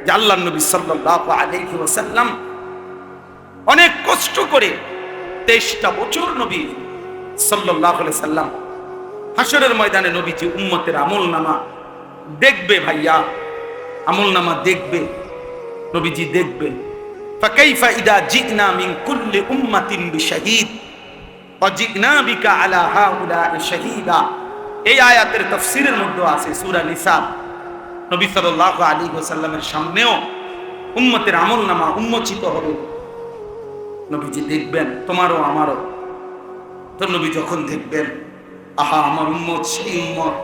যে আল্লাহর নবী সাল্লাল্লাহু আলাইহি ওয়াসাল্লাম অনেক কষ্ট করে 23টা বছর নবী সাল্লাল্লাহু আলাইহি সাল্লাম হাসরের ময়দানে নবীজি উম্মতের আমলনামা দেখবে। ভাইয়া, আমলনামা দেখবে, নবীজি দেখবে। ফাকাইফা ইদা জিনা মিন কুল্লি উম্মাতিন বিশাহিদ ওয়া জিনা বিকা আলা হাউলা'i শাহীদা। এই আয়াতের তাফসীরের মধ্যে আছে সূরা নিসা। নবী সাল্লাল্লাহু আলাইহি ওয়াসাল্লামের সামনেও উম্মতের আমলনামা উন্মোচিত হবে, নবীজি দেখবেন, তোমারও আমারও। তো নবী যখন দেখবেন, আহা, আমার উম্মত সেই উম্মত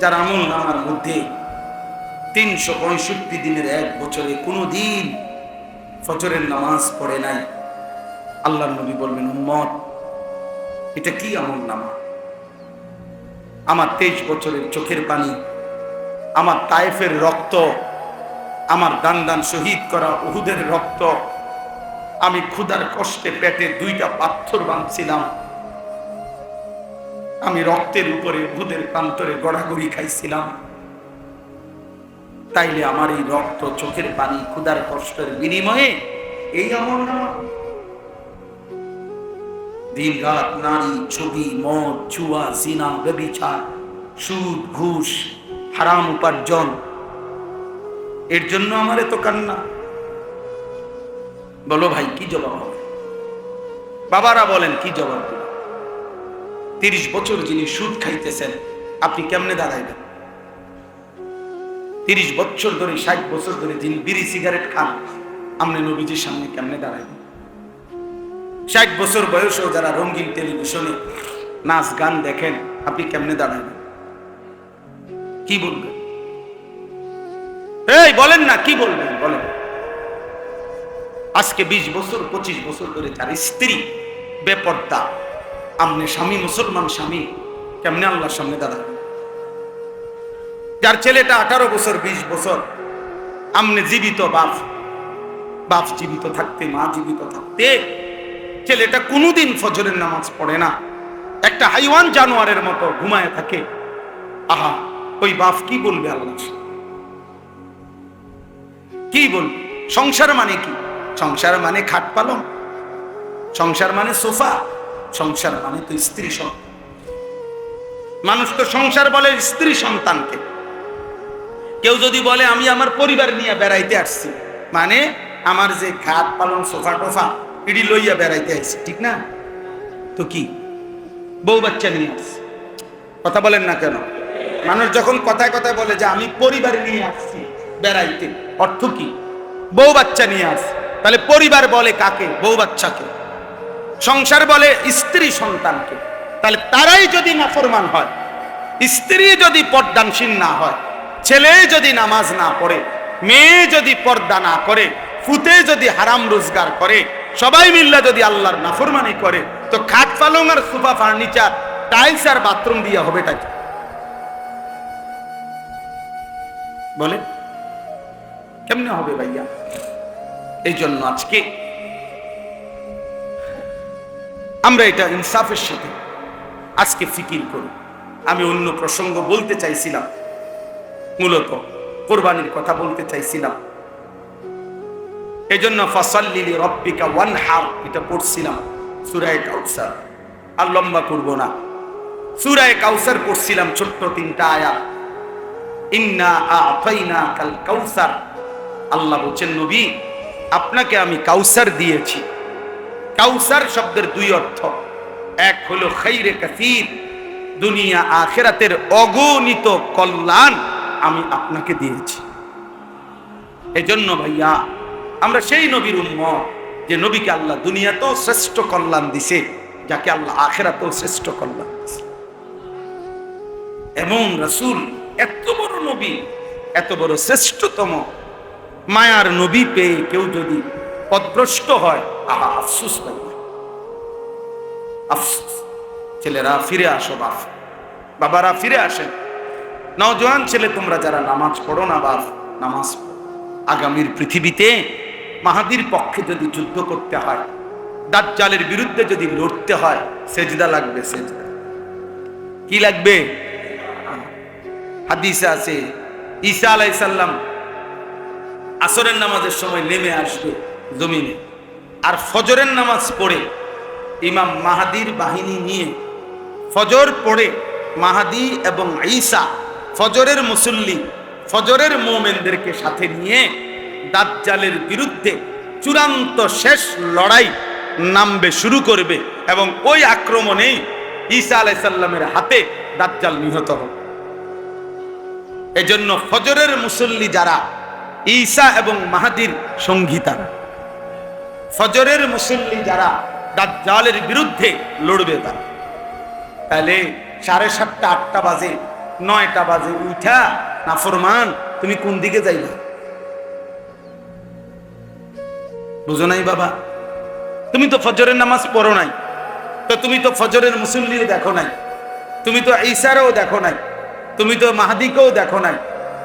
যার আমলনামার মধ্যে 365 দিনের এক বছরে কোনো দিন ফজরের নামাজ পড়ে নাই। আল্লাহর নবী বলবেন, উম্মত, এটা কি আমলনামা? আমার 23 বছরের চোখের পানি, আমার তায়েফের রক্ত, আমার দান দান শহীদ করা উহুদের রক্ত, আমি ক্ষুধার কষ্টে পেটে 2টা পাথর বাঁধছিলাম, আমি রক্তের উপরে উহুদের প্রান্তরে গড়াগড়ি খাইছিলাম, তাইলে আমার এই রক্ত, চোখের পানি, ক্ষুধার কষ্টের বিনিময়ে এই আমলনামা? দিন রাত নারী, ছবি, মদ, জুয়া, জিনা, ব্যভিচার, সুদ, ঘুষ, হারাম উপার্জন, এর জন্য আমার এত কান্না? বলো ভাই, কি জবাব হবে? বাবারা বলেন, কি জবাব দিবেন? 30 বছর যিনি সুদ খাইতেছেন, আপনি কেমনে দাঁড়াইবেন? 30 বছর ধরে, 60 বছর ধরে যিনি বিড়ি সিগারেট খান, আপনি নবীজির সামনে কেমনে দাঁড়াইবেন? 60 বছর বয়সেও যারা রঙিন টেলিভিশনে নাচ গান দেখেন, আপনি কেমনে দাঁড়াবেন? কি বলবেন? এই বলেন না, কি বলবেন বলেন? আজকে 20 বছর 25 বছর ধরে তার স্ত্রী বেপর্দা, আমনে স্বামী, মুসলমান স্বামী, কেমনে আল্লাহর সামনে দাঁড়াবেন? যার ছেলেটা 18 বছর 20 বছর, আমনে জীবিত বাপ, বাপ জীবিত থাকতে, মা জীবিত থাকতে ছেলেটা কোনোদিন ফজরের নামাজ পড়ে না, একটা হাইওয়ান জানোয়ারের মতো ঘুমায় থাকে। আহা, ওই বাপ কি বলবে আল্লাহ? কি বলবে? সংসার মানে কি? সংসার মানে খাট পালন, সংসার মানে সোফা, সংসার মানে তো স্ত্রী সন্তান। মানুষ তো সংসার বলে স্ত্রী সন্তানকে। কেউ যদি বলে আমি আমার পরিবার নিয়ে বেড়াইতে আসছি, মানে আমার যে খাট পালন, সোফা টোফা, এটি লইয়া বেড়াইতে আসছি, ঠিক না? তো কি বউ বাচ্চা নিয়ে আসছি? কথা বলেন না কেন? মানুষ যখন কথায় কথায় বলে যে আমি পরিবার নিয়ে আসছি বেড়াইতে, অর্থ কি? বউ বাচ্চা নিয়ে আসছি। তাহলে পরিবার বলে কাকে? বউ বাচ্চাকে। সংসার বলে স্ত্রী সন্তানকে। তাহলে তারাই যদি নাফরমান হয়, স্ত্রী যদি পর্দানশীল না হয়, ছেলে যদি নামাজ না পড়ে, মেয়ে যদি পর্দা না করে, ফুতে যদি হারাম রোজগার করে, সবাই মিল্লা যদি আল্লাহর নাফরমানি করে, তো খাট পালং আর সোফা ফার্নিচার, টাইলস আর বাথরুম দিয়ে হবে তাই বলে? কেমনে হবে ভাইয়া? এই জন্য আজকে আমরা এটা ইনসাফের সাথে আজকে ফিকির করি। আমি অন্য প্রসঙ্গ বলতে চাইছিলাম, মূলত কোরবানির কথা বলতে চাইছিলাম। এই জন্য ফাসাল্লি লিরাব্বিকা ওয়ানহার এটা পড়ছিলাম, সূরা কাউসার। আর লম্বা করব না, সূরা কাউসার পড়ছিলাম, ছোট্ট 3টা আয়াত। ইন্না আ'তাইনাকাল কাউসার, আল্লাহ বলেন নবী, আপনাকে আমি কাউসার দিয়েছি। কাউসার শব্দের 2 অর্থ, এক হলো খাইরে কাসীর, দুনিয়া আখিরাতের অগণিত কল্যাণ আমি আপনাকে দিয়েছি। এজন্য ভাইয়া, আমরা সেই নবীর উম্মত যে নবীকে আল্লাহ দুনিয়াতেও শ্রেষ্ঠ কল্যাণ দিছে, যাকে আল্লাহ আখিরাতেও শ্রেষ্ঠ কল্যাণ দিছে। এমন রাসূল, এত বড় নবী, এত বড় শ্রেষ্ঠতম মায়ার নবী পেয়ে কেউ যদি পথভ্রষ্ট হয়, আহা, আফসোস ভাইয়া, আফসোস। ছেলেরা ফিরে আসো, বাপ, বাবারা ফিরে আসেন। নওজোয়ান ছেলে তোমরা যারা নামাজ পড়ো না বাপ, নামাজ পড়ো। আগামীর পৃথিবীতে মাহাদির পক্ষে যদি যুদ্ধ করতে হয়, দাজ্জালের বিরুদ্ধে যদি লড়তে হয়, সেজদা লাগবে। সেজদা কি লাগবে? হাদিসে আছে ঈসা আলাইহিস সালাম আসরের নামাজের সময় নেমে আসবে জমিনে, আর ফজরের নামাজ পড়ে ইমাম মাহাদির বাহিনী নিয়ে ফজর পড়ে মাহাদি এবং ঈসা ফজরের মুসল্লি ফজরের মোমেনদেরকে সাথে নিয়ে দাজ্জালের বিরুদ্ধে চূড়ান্ত শেষ লড়াই নামবে, শুরু করবে, এবং ওই আক্রমণেই ঈসা আলাইহিস সালামের হাতে দাজ্জাল নিহত হবে। এজন্য ফজরের মুসল্লি যারা ঈসা এবং মাহাদির সঙ্গী তারা, ফজরের মুসল্লি যারা দাজ্জালের বিরুদ্ধে লড়বে তারা। তাহলে 7:30 8টা বাজে 9টা বাজে উঠা নাফরমান তুমি কোন দিকে যাইবা? বুঝো নাই বাবা? তুমি তো ফজরের নামাজ পড়ো নাই, তো তুমি তো ফজরের মুসল্লিও দেখো নাই, তুমি তো ঈসারও দেখো নাই, তুমি তো মাহাদিকেও দেখো নাই,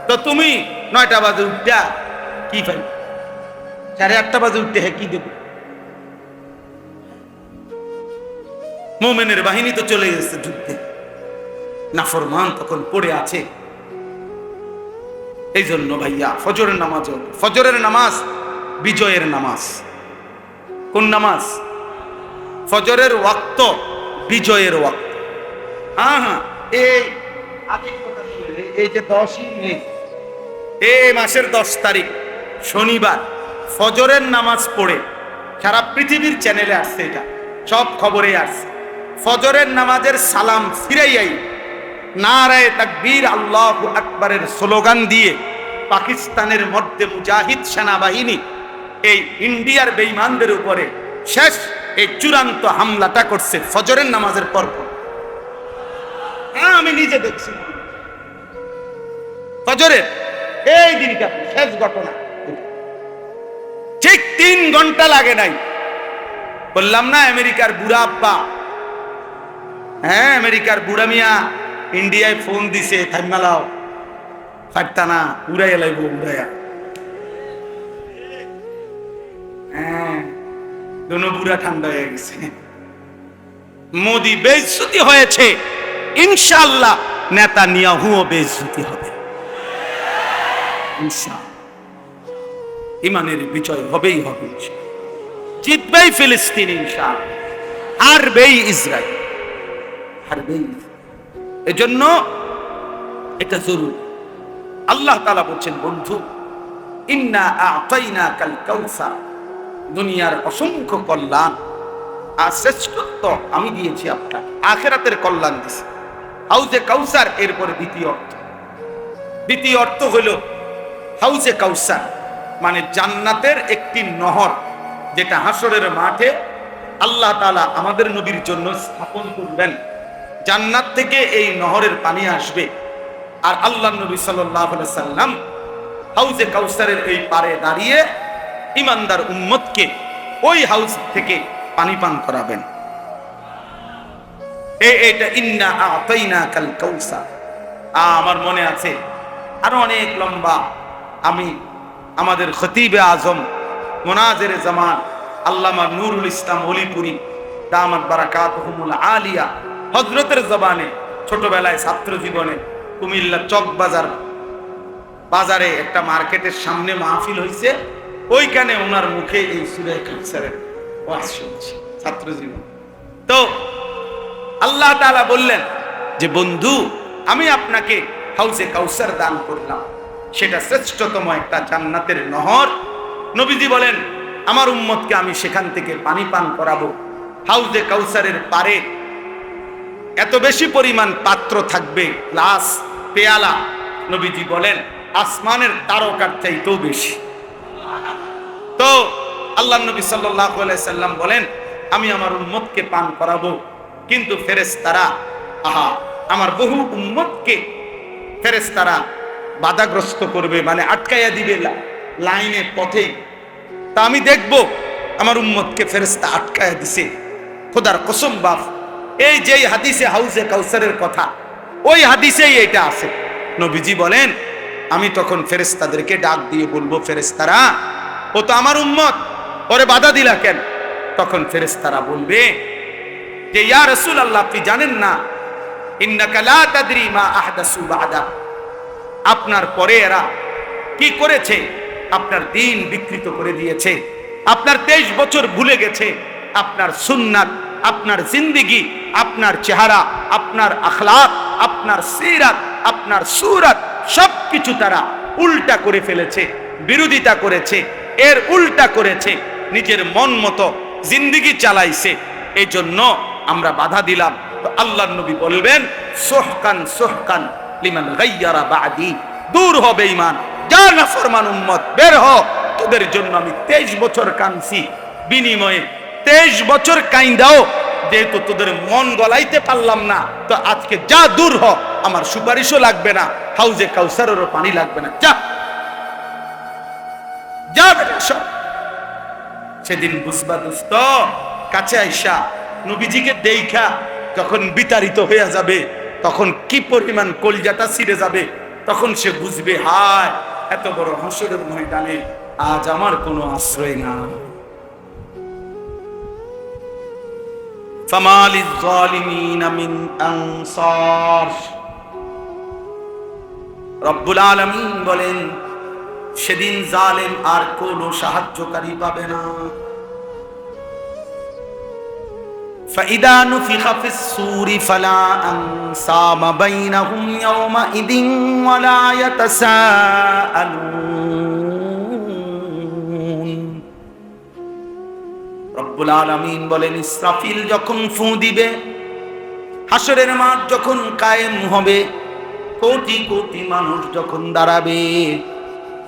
তো তুমি 9টা বাজে উঠা কি পাই? 8:30 বাজে উঠতে হ্যাঁ কি দেব? মোমেনের বাহিনী তো চলে গেছে যুদ্ধে, নাফরমান তখন পড়ে আছে। এই জন্য ভাইয়া ফজরের নামাজ, ফজরের নামাজ বিজয়ের নামাজ। কোন নামাজ? ফজরের ওয়াক্ত বিজয়ের ওয়াক্ত। হ্যাঁ, এই যে 10ই মে, এই মাসের 10 তারিখ শনিবার ফজরের নামাজ পড়ে সারা পৃথিবীর চ্যানেলে আসছে, এটা সব খবরে আসছে। ফজরের নামাজের সালাম ফিরাইয়াই নারায়ে তাকবীর আল্লাহু আকবারের স্লোগান দিয়ে পাকিস্তানের মধ্যে মুজাহিদ সেনাবাহিনী এই ইন্ডিয়ার বেঈমানদের উপরে শেষ এই চূড়ান্ত হামলাটা করছে ফজরের নামাজের পর। আমি নিজে দেখছি ফজরের এই দিনটা শেষ ঘটনা, ঠিক 3 ঘন্টা লাগে নাই। বললাম না আমেরিকার বুড়া আব্বা, হ্যাঁ আমেরিকার বুড়া মিয়া ইন্ডিয়ায় ফোন দিছে, থাইমালাও ফাটতা না, উড়াইয়া লাইব উড়াইয়া। হ্যাঁ দোনো বুড়া ঠান্ডা হয়ে গেছে। মোদি বেইজ্জতি হয়েছে, ইনশাআল্লাহ নেতানিয়াহুও বেইজ্জতি হবে ইনশাআল্লাহ। ইমানের বিজয় হবেই হবে, জিতবেই ফিলিস্তিন ইনশাআল্লাহ, হারবেই ইসরায়েল, হারবেই। এজন্য এটা জরুরি। আল্লাহ তাআলা বলছেন, বন্ধু ইন্না আ'তাইনাকাল কাউসার, দুনিয়ার অসংখ্য কল্যাণ আর শ্রেষ্ঠত্ব আমি দিয়েছি আপনাকে, আখিরাতের কল্যাণ দিয়েছি। হাউজে কাউসার এরপরে দ্বিতীয় অর্থ হলো হাউজে কাউসার মানে জান্নাতের একটি নহর, যেটা হাসরের মাঠে আল্লাহ তাআলা আমাদের নবীর জন্য স্থাপন করবেন। জান্নাত থেকে এই নহরের পানি আসবে, আর আল্লাহর নবী সাল্লাল্লাহু আলাইহি সাল্লাম হাউজে কাউসারের এই পারে দাঁড়িয়ে ইমানদার উম্মতকে ওই হাউজ থেকে পানি পান করাবেন। এটা ইন্না আ'তাইনাকাল কাউসার। আমার মনে আছে আরো অনেক লম্বা, আমি আমাদের খতিবে আজম মুনাজিরে জামান আল্লামা নুরুল ইসলাম ওলিপুরি দামাত বারাকাতুহুমুল আলিয়া হযরতের জবানে ছোটবেলায় ছাত্র জীবনে কুমিল্লা চক বাজারে একটা মার্কেটের সামনে মাহফিল হয়েছে, ওইখানে ওনার মুখে এই সূরা কাউসারের ওয়াজ শুনছি ছাত্র জীবন। তো আল্লাহ তাআলা বললেন যে বন্ধু আমি আপনাকে হাউজে কাউসার দান করলাম, সেটা শ্রেষ্ঠতম একটা জান্নাতের নহর। নবীজি বলেন আমার উম্মতকে আমি সেখান থেকে পানি পান করাবো। হাউজে কাউসারের পারে এত বেশি পরিমাণ পাত্র থাকবে, গ্লাস পেয়ালা, নবীজি বলেন আসমানের তারকার চাইতেও বেশি। তো আল্লাহ নবী সাল্লাল্লাহু আলাইহি সাল্লাম বলেন আমি আমার উম্মতকে পান করাবো, কিন্তু ফেরেশতারা আমার বহু উম্মতকে ফেরেশতারা বাধাগ্রস্ত করবে, মানে আটকাইয়া দিবে লাইনে পথে। তা আমি দেখব আমার উম্মতকে ফেরেশতা আটকাইয়া দিছে। খোদার কসম বাপ, এই যে হাদিসে হাউজে কাউসারের কথা, ওই হাদিসেই এটা আছে। নবীজি বলেন আমি তখন ফেরেশতাদেরকে ডাক দিয়ে বলবো, ফেরেশতারা ও তো আমার উম্মত, ওরে বাধা দিলা কেন? তখন ফেরেশতারা বলবে যে ইয়া রাসূলুল্লাহ আপনি জানেন না, ইন্নাকা লা তাদরি মা আহদাসু বাদা, আপনার পরে এরা কি করেছে আপনার দিন বিকৃত করে দিয়েছে, আপনার 23 বছর ভুলে গেছে, আপনার সুন্নাত, আপনার জিন্দেগি, আপনার চেহারা, আপনার আখলাক, আপনার সিরাত, আপনার সুরাত সবকিছু তারা উল্টা করে ফেলেছে, বিরোধিতা করেছে, এর উল্টা করেছে, নিজের মন মতো জিন্দেগি চালাইছে। এই জন্য আমরা বাধা দিলাম। তো আল্লাহর নবী বলবেন, সোহকান সোহকান লিমান গায়্যারা বাদি, দূর হবে ঈমান, যা নাফরমান উম্মত বের হ, তোদের জন্য আমি 23 বছর কাঁদছি, বিনিময়ে 23 বছর কাইন্দাও যেহেতু তোদের মন গলাইতে পারলাম না, তো আজকে যা দূর হ, আমার সুপারিশও লাগবে না, হাউজে কাউসারেরও পানি লাগবে না, যা যা বেটা সব। সেদিন বুঝবা দোস্ত, কাছে আইসা নবীজিকে দেইখা যখন বিতাড়িত হয়ে যাবে, তখন কি পরিমাণ কলজাটা ছিঁড়ে যাবে, তখন সে বুঝবে, হায় এত বড় হাসরের ময়দানে আজ আমার কোনো আশ্রয় না। ফামালিজ জালিমিনা মিন আনসার। রব্বুল আলামিন বলেন, সেদিন জালেম আর কোনো সাহায্যকারী পাবে না। فإذا نفخ في الصور فلا أنساب بينهم يومئذ ولا يتساءلون। রব্বুল আলামিন বলেন, ইসরাফিল যখন ফু দিবে, হাসরের মাঠ যখন কায়েম হবে, কোটি কোটি মানুষ যখন দাঁড়াবে,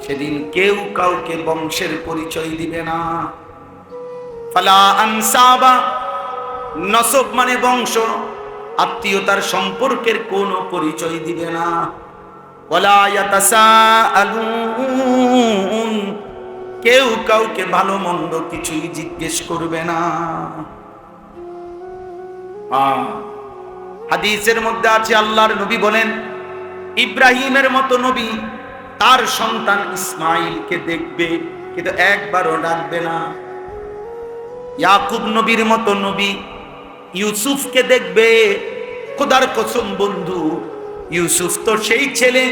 সেদিন কেউ কাউকে বংশের পরিচয় দিবে না। ফালা আনসাবা, নসব মানে বংশ, আত্মীয়তার সম্পর্কের কোনো পরিচয় দিবে না। ওয়ালা ইয়াতাসাআলুন, কেউ কাউকে ভালো মন্দ কিছুই জিজ্ঞেস করবে না। হাদিসের মধ্যে আছে, আল্লাহর নবী বলেন, ইব্রাহিমের মতো নবী তার সন্তান ইসমাইলকে দেখবে, কিন্তু একবারও ডাকবে না। ইয়াকুব নবীর মতো নবী ইউসুফকে দেখবে, খোদার কসম বন্ধু, ইউসুফ তো সেই ছেলে,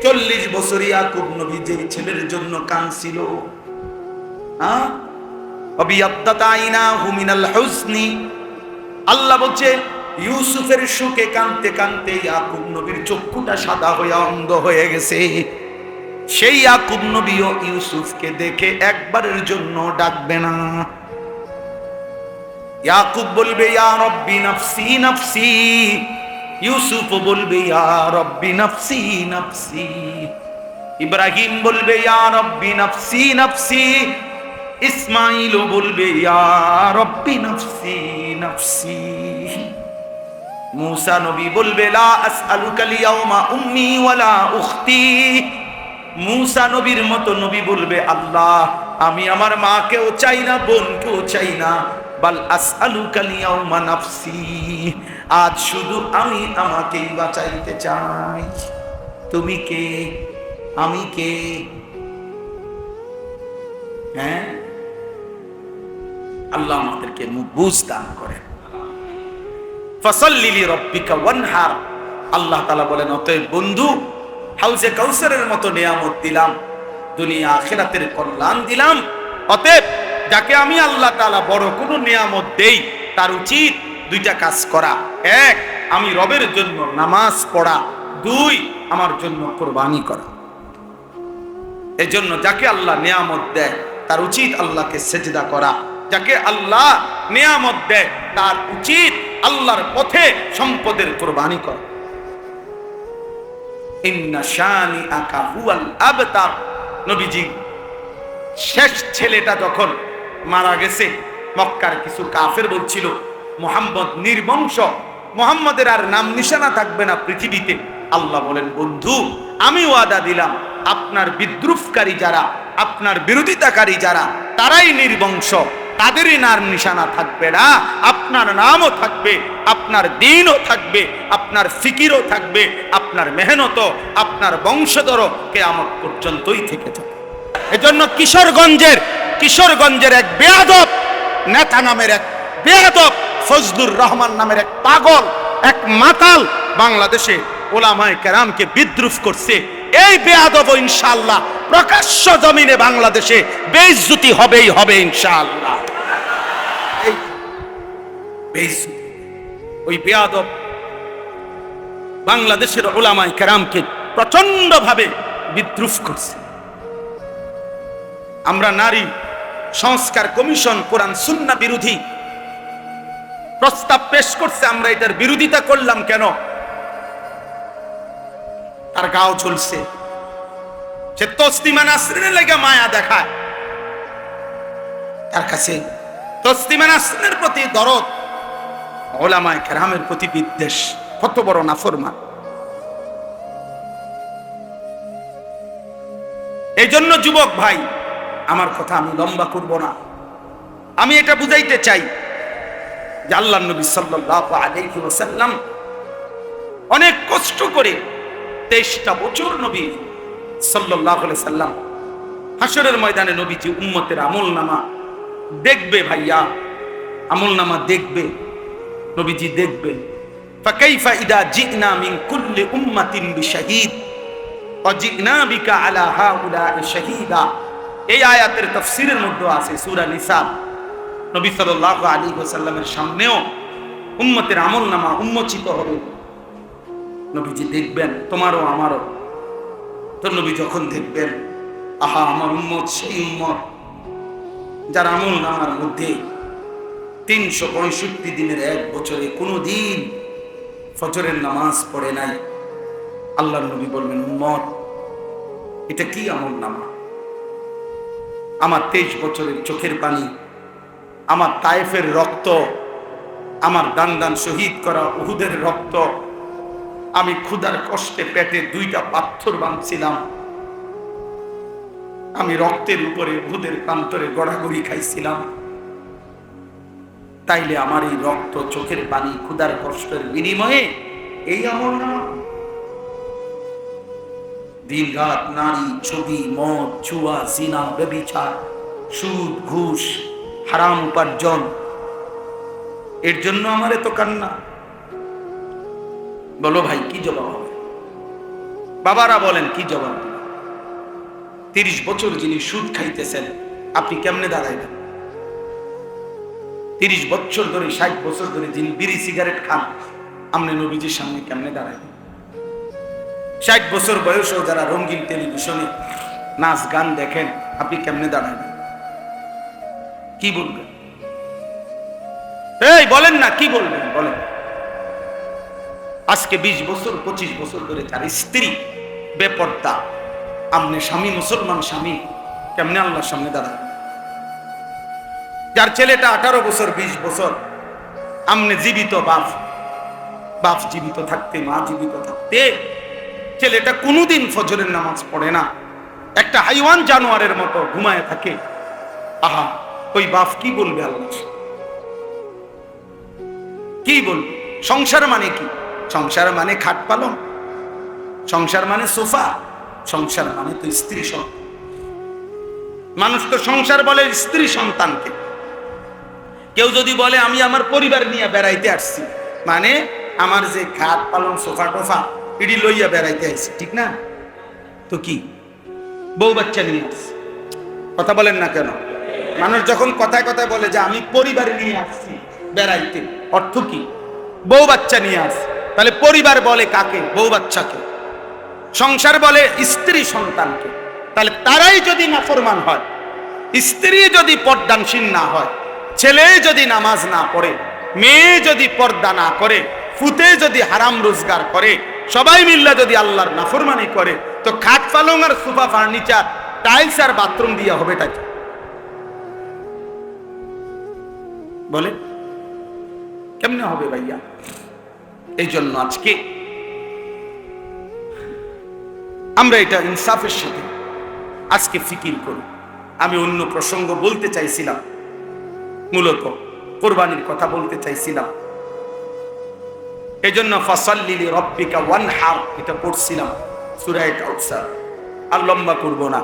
40 বছর ইয়াকুব নবী যে ছেলের জন্য কাঁদছিল, আবিয়াদ্দাত আইনাহু মিনাল হুজনি। আল্লাহ বলছে, ইউসুফের সুখে কাঁদতে কাঁদতে ইয়াকুব নবীর চক্ষুটা সাদা হয়ে অন্ধ হয়ে গেছে। সেই ইয়াকুব নবীও ইউসুফকে দেখে একবারের জন্য ডাকবে না। ইয়াকুব বলবে, ইয়া রব্বি নাফসি নাফসি, ইউসুফ বলবে, ইয়া রব্বি নাফসি নাফসি। ইব্রাহিম বলবে, ইয়া রব্বি নাফসি নাফসি, ইসমাইল বলবে, ইয়া রব্বি নাফসি নাফসি। মুসা নবী বলবে, লা আসআলুকাল ইয়াউমা উম্মি ওয়ালা উখতি। মুসা নবীর মতো নবী বলবে, আল্লাহ আমি আমার মাকেও চাই না, বোনকেও চাই না, বাল আসআলুকাল ইয়াউমা নাফসি, আজ শুধু আমি আমাকেই বাঁচাইতে চাই। তুমি কে, আমি কে? হ্যাঁ, আল্লাহ আমাদেরকে বুঝ দান করেন। ফাসাল্লি লিরাব্বিকা ওয়ানহার। আল্লাহ তাআলা বলেন, অতএব বন্ধু, হাউজে কাউসারের মতো নিয়ামত দিলাম, দুনিয়া আখিরাতের কল্যাণ দিলাম। অতএব যাকে আমি আল্লাহ তাআলা বড় কোনো নিয়ামত দেই, তার উচিত দুইটা কাজ করা। এক, আমি রবের জন্য নামাজ পড়া। দুই, আমার জন্য কুরবানি করা। এজন্য যাকে আল্লাহ নিয়ামত দেয়, তার উচিত আল্লাহকে সেজদা করা। যাকে আল্লাহ নিয়ামত দেয়, তার উচিত আল্লাহর পথে সম্পদের কুরবানি করা। ইন্না শানিআকা হুয়াল আবতার। নবীজি শেষ ছেলেটা যখন মারা গেছে, মক্কার কিছু কাফের বলছিল, মুহাম্মদ নির্বংশ, মুহাম্মদের আর নাম নিশানা থাকবে না পৃথিবীতে। আল্লাহ বলেন, বন্ধু আমি ওয়াদা দিলাম, আপনার বিদ্রুপকারী যারা, আপনার বিরোধিতাকারী যারা, তারাই নির্বংশ, তাদেরই নাম নিশানা থাকবে না, আপনার নামও থাকবে, আপনার দিনও থাকবে, আপনার ফিকিরও থাকবে, আপনার মেহনতও, আপনার বংশধরও কিয়ামত পর্যন্তই থেকে যাবে। এজন্য কিশোরগঞ্জের এক বেয়াদব নেতা নামের এক বেয়াদব, ফজলুর রহমান নামের এক পাগল, এক মাতাল বাংলাদেশে ওলামায়ে কেরামকে বিদ্রুপ করছে। এই বেয়াদব ইনশাআল্লাহ প্রকাশ্য জমিনে বাংলাদেশে বেইজ্জতি হবেই হবে ইনশাআল্লাহ। এই বেইজ্জতি, ওই বেয়াদব বাংলাদেশের উলামায়ে কেরামকে প্রচন্ড ভাবে বিদ্রুপ করছে। আমরা নারী সংস্কার কমিশন কোরআন সুন্নাহ বিরোধী প্রস্তাব পেশ করছে, আমরা এটার বিরোধিতা করলাম কেন? তার গাও চলছে, সে তসলিমা নাসরিনের লেগে মায়া দেখায়, তার কাছে তসলিমা নাসরিনের প্রতি দরদ, উলামায়ে কেরামের প্রতি বিদ্বেষ। কত বড় নাফরমান! এই জন্য যুবক ভাই, আমার কথা আমি লম্বা করব না, আমি এটা বুঝাইতে চাই যে আল্লাহর নবী সাল্লাল্লাহু আলাইহি ওয়াসাল্লাম অনেক কষ্ট করে 23টা বছর নবী সাল্লাল্লাহু আলাইহি সাল্লাম হাসরের ময়দানে নবীজি উম্মতের আমলনামা দেখবে। ভাইয়া, আমলনামা দেখবে, নবীজি দেখবে। ফাকাইফা ইদা জিনা মিন কুল্লি উম্মাতিন বিশাহিদ ওয়া জিনা বিকা আলা হাউলা'i শাহীদা। এই আয়াতের তাফসীরের মধ্যে আছে সূরা নিসা। নবী সাল্লাল্লাহু আলাইহি ওয়াসাল্লামের সামনেও উম্মতের আমলনামা উন্মোচিত হবে, নবীজি দেখবেন, তোমারও আমারও। তো নবী যখন দেখবেন, আহা, আমার উম্মত সেই উম্মত যার আমলনামার মধ্যে 365 দিনের এক বছরে কোনো দিন ফজরের নামাজ পড়ে নাই। আল্লাহর নবী বলবেন, উম্মত, এটা কি আমলনামা? আমার 23 বছরের চোখের পানি, আমার তায়েফের রক্ত, আমার দান দান শহীদ করা উহুদের রক্ত, আমি ক্ষুধার কষ্টে পেটে 2টা পাথর বাঁধছিলাম, আমি রক্তের উপরে উহুদের প্রান্তরে গড়াগড়ি খাইছিলাম, তাইলে আমার এই রক্ত, চোখের পানি, ক্ষুধার কষ্টের বিনিময়ে এই আমলনামা? দিন রাত নারী, ছবি, মদ, জুয়া, জিনা, ব্যভিচার, সুদ, ঘুষ, হারাম উপার্জন, এর জন্য আমার এত কান্না? বলো ভাই, কি জবাব হবে? বাবারা বলেন, কি জবাব? 30 বছর যিনি সুদ খাইতেছেন, আপনি কেমনে দাঁড়াইবেন? 30 বছর ধরে, 60 বছর ধরে যিনি বিড়ি সিগারেট খান, আপনি নবীজির সামনে কেমনে দাঁড়াইবেন? 60 বছর বয়সেও যারা রঙিন টেলিভিশনে নাচ গান দেখেন, আপনি কেমনে দাঁড়াবেন? কি বলবেন? এই বলেন না, কি বলবেন বলেন? আজকে 20 বছর 25 বছর ধরে তার স্ত্রী বেপর্দা, আমনে স্বামী, মুসলমান স্বামী, কেমনে আল্লাহর সামনে দাঁড়াবেন? যার ছেলেটা 18 বছর 20 বছর, আমনে জীবিত বাপ, বাপ জীবিত থাকতে, মা জীবিত থাকতে ছেলেটা কোনোদিন ফজরের নামাজ পড়ে না, একটা হাইওয়ান জানোয়ারের মতো ঘুমায় থাকে। আহা, ওই বাপ কি বলবে আল্লাহ? কি বলবে? সংসার মানে কি? সংসার মানে খাট পালন, সংসার মানে সোফা, সংসার মানে তো স্ত্রী সন্তান। মানুষ তো সংসার বলে স্ত্রী সন্তানকে। কেউ যদি বলে আমি আমার পরিবার নিয়ে বেড়াইতে আসছি, মানে আমার যে খাট পালন, সোফা টোফা, এটি লইয়া বেড়াইতে আসছি, ঠিক না? তো কি বউ বাচ্চা নিয়ে আসছি? কথা বলেন না কেন? মানুষ যখন কথায় কথায় বলে যে আমি পরিবার নিয়ে আসছি বেড়াইতে, অর্থ কি? বউ বাচ্চা নিয়ে আসছি। তাহলে পরিবার বলে কাকে? বউ বাচ্চাকে। সংসার বলে স্ত্রী সন্তানকে। তাহলে তারাই যদি নাফরমান হয়, স্ত্রী যদি পর্দানশীল না হয়, ছেলে যদি নামাজ না পড়ে, মেয়ে যদি পর্দা না করে, ফুতে যদি হারাম রোজগার করে, সবাই মিল্লা যদি আল্লাহর নাফরমানি করে, তো খাট পালং আর সোফা ফার্নিচার, টাইলস আর বাথরুম দিয়া হবেটা কি? বলে কেমনে হবে ভাইয়া? এই জন্য আজকে আমরা এটা ইনসাফের সাথে আজকে ফিকির করি। আমি অন্য প্রসঙ্গ বলতে চাইছিলাম, মূলত কোরবানির কথা বলতে চাইছিলাম। এই জন্য ফাসাল্লি লিরাব্বিকা ওয়ানহার এটা পড়ছিলাম, সূরা কাউসার। আর লম্বা করব না,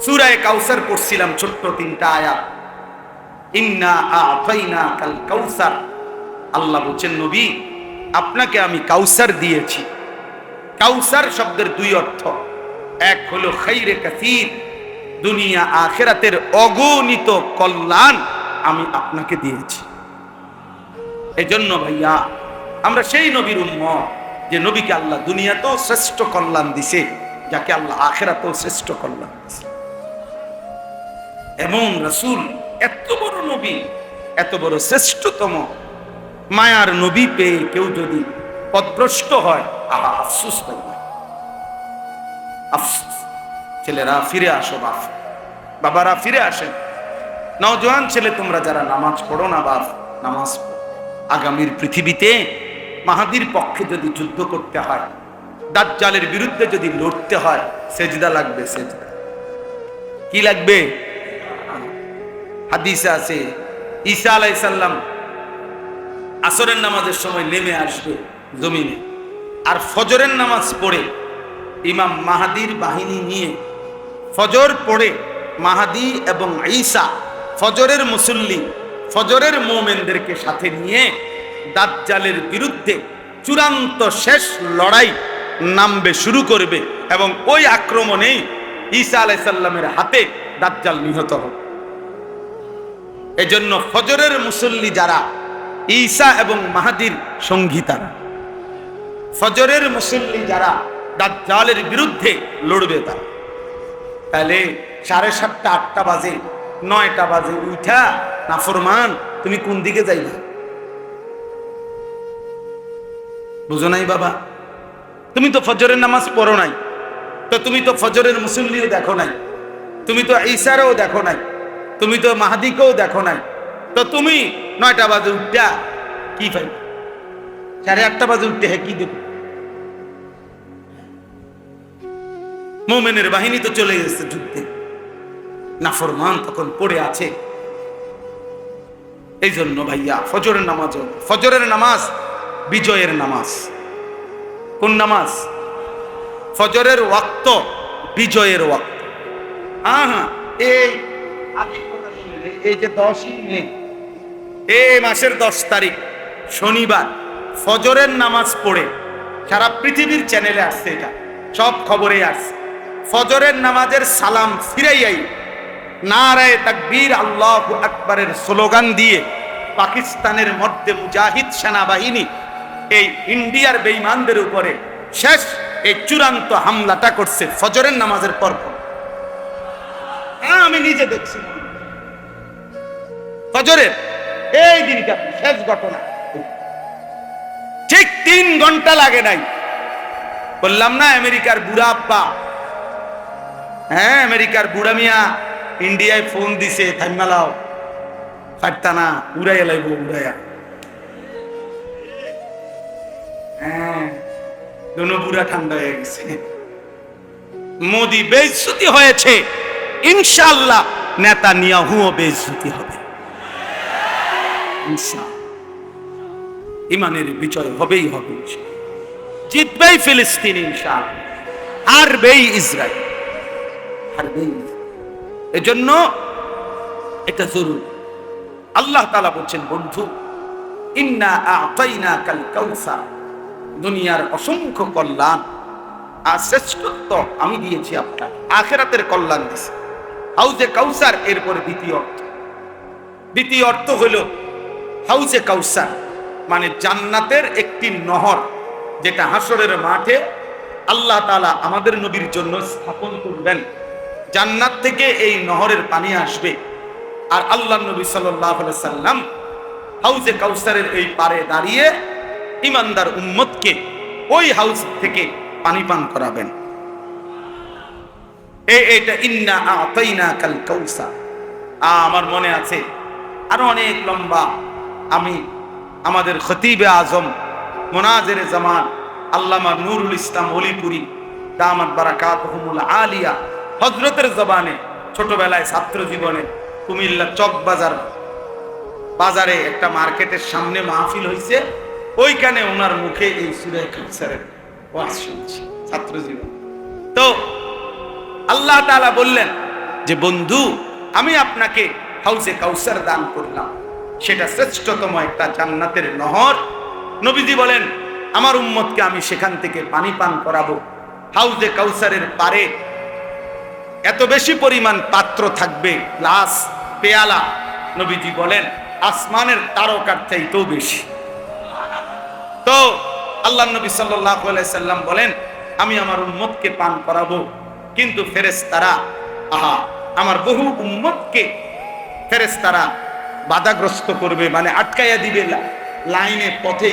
সূরা কাউসার পড়ছিলাম, ছোট্ট 3টা আয়াত। ইন্না আ'তাইনাকাল কাউসার, আল্লাহ বলেন নবী আপনাকে আমি কাউসার দিয়েছি। কাউসার শব্দের 2 অর্থ। এক হলো খাইরে কাসীর, দুনিয়া আখিরাতের অগণিত কল্যাণ আমি আপনাকে দিয়েছি। এজন্য ভাইয়া আমরা সেই নবীর উম্মত যে নবীকে আল্লাহ দুনিয়াতেও শ্রেষ্ঠ কল্যাণ দিছে, যাকে আল্লাহ আখিরাতেও শ্রেষ্ঠ কল্যাণ দিছে। এমন রাসূল, এত বড় নবী, এত বড় শ্রেষ্ঠতম মায়ার নবী পেয়ে কেউ যদি পথভ্রষ্ট হয়, আহা আফসোস পাইবে, আফসোস। ছেলেরা ফিরে আসো, বাপ বাবারা ফিরে আসেন। নওজোয়ান ছেলে তোমরা যারা নামাজ পড়ো না বাপ, নামাজ পড়ো। আগামীর পৃথিবীতে মাহাদির পক্ষে যদি যুদ্ধ করতে হয়, দাজ্জালের বিরুদ্ধে যদি লড়তে হয়, সেজদা লাগবে। সেজদা কি লাগবে? হাদিসে আছে ঈসা আলাইহিস সালাম আসরের নামাজের সময় নেমে আসবে জমিনে, আর ফজরের নামাজ পড়ে ইমাম মাহাদির বাহিনী নিয়ে, ফজর পড়ে মাহাদি এবং ঈসা ফজরের মুসল্লি, ফজরের মুমিনদেরকে সাথে নিয়ে দাজ্জালের বিরুদ্ধে চূড়ান্ত শেষ লড়াই নামবে, শুরু করবে, এবং ওই আক্রমণেই ঈসা আলাইহিস সালামের হাতে দাজ্জাল নিহত হবে। এজন্য ফজরের মুসল্লি যারা ঈসা এবং মাহাদির সঙ্গী, তারা ফজরের মুসল্লি যারা দাজ্জালের বিরুদ্ধে লড়বে তারা। তাহলে 7:30 8টা বাজে, 9টা বাজে উঠা নাফরমান তুমি কোন দিকে যাইবা? বুঝো নাই বাবা? তুমি তো ফজরের নামাজ পড়ো নাই, তো তুমি তো ফজরের মুসল্লিও দেখো নাই, তুমি তো ঈসারও দেখো নাই, তুমি তো মাহাদিকেও দেখো নাই, তো তুমি 9টা বাজে উঠা কি পাইবে? 8:30 বাজে উঠতে হ্যাঁ কি দেবে? মুমিনের বাহিনী তো চলে গেছে যুদ্ধে, নাফরমান তখন পড়ে আছে। এই জন্য ভাইয়া ফজরের নামাজ, ফজরের নামাজ বিজয়ের নামাজ। কোন নামাজ? ফজরের ওয়াক্ত বিজয়ের ওয়াক্ত। হ্যাঁ, এই যে 10ই মে, এই মাসের 10 তারিখ শনিবার ফজরের নামাজ পড়ে সারা পৃথিবীর চ্যানেলে আসছে, এটা সব খবরে আসছে। ফজরের নামাজের সালাম ফিরাইয়াই নারায়ে তাকবীর আল্লাহু আকবারের স্লোগান দিয়ে পাকিস্তানের মধ্যে মুজাহিদ সেনাবাহিনী এই ইন্ডিয়ার বেঈমানদের উপরে শেষ এই চূড়ান্ত হামলাটা করছে ফজরের নামাজের পর। আমি নিজে দেখছি ফজরের এই দিনটা শেষ ঘটনা, ঠিক 3 ঘন্টা লাগে নাই। বললাম না আমেরিকার বুড়া আব্বা, হ্যাঁ আমেরিকার বুড়া মিয়া ইন্ডিয়ায় ফোন দিছে, থাইমালাও ফাটতা না, উড়াইয়া লাইব উড়াইয়া। হ্যাঁ দোনো বুড়া ঠান্ডা হয়ে গেছে। মোদি বেইজ্জতি হয়েছে, ইনশাআল্লাহ নেতানিয়াহুও বেইজ্জতি হবে। ইমানের বিজয় হবেই হবে, জিতবেই ফিলিস্তিন ইনশাআল্লাহ, হারবেই ইসরায়েল, হারবেই। এজন্য এটা জরুরি। আল্লাহ তাআলা বলছেন, বন্ধু ইন্না আ'তাইনাকাল কাউসার, দুনিয়ার অসংখ্য কল্যাণ আর শ্রেষ্ঠত্ব আমি দিয়েছি আপনাকে, আখিরাতের কল্যাণ দিয়েছি। হাউজে কাউসার এরপরে দ্বিতীয় অর্থ হলো হাউজে কাউসার মানে জান্নাতের একটি নহর, যেটা হাসরের মাঠে আল্লাহ তাআলা আমাদের নবীর জন্য স্থাপন করবেন। জান্নাত থেকে এই নহরের পানি আসবে, আর আল্লাহ নবী সাল্লাল্লাহু আলাইহি সাল্লাম হাউজে কাউসারের এই পারে দাঁড়িয়ে ইমানদার উম্মতকে ওই হাউজ থেকে পানি পান করাবেন। এইটা ইন্না আ'তাইনাকাল কাউসার। আমার মনে আছে আরো অনেক লম্বা, আমি আমাদের খতিবে আজম মুনাজিরে জামান আল্লামা নুরুল ইসলাম ওলিপুরি দামাত বারাকাতুহুমুল আলিয়া হযরতের জবানে ছোটবেলায় ছাত্র জীবনে কুমিল্লা চক বাজারে একটা মার্কেটের সামনে মাহফিল হয়েছে, ওইখানে ওনার মুখে এই সূরা কাউসারের ওয়াজ শুনছি ছাত্র জীবন। তো আল্লাহ তাআলা বললেন যে বন্ধু আমি আপনাকে হাউজে কাউসার দান করলাম, সেটা শ্রেষ্ঠতম একটা জান্নাতের নহর। নবীজি বলেন আমার উম্মতকে আমি সেখান থেকে পানি পান করাবো। হাউজে কাউসারের পারে এত বেশি পরিমাণ পাত্র থাকবে, গ্লাস, পেয়ালা, নবীজি বলেন আসমানের তারকার চাইতেও বেশি। তো আল্লাহ নবী সাল্লাল্লাহু আলাইহি সাল্লাম বলেন আমি আমার উম্মতকে পান করাবো, কিন্তু ফেরেশতারা আমার বহু উম্মতকে ফেরেশতারা বাধাগ্রস্ত করবে, মানে আটকাইয়া দিবে লাইনে, পথে।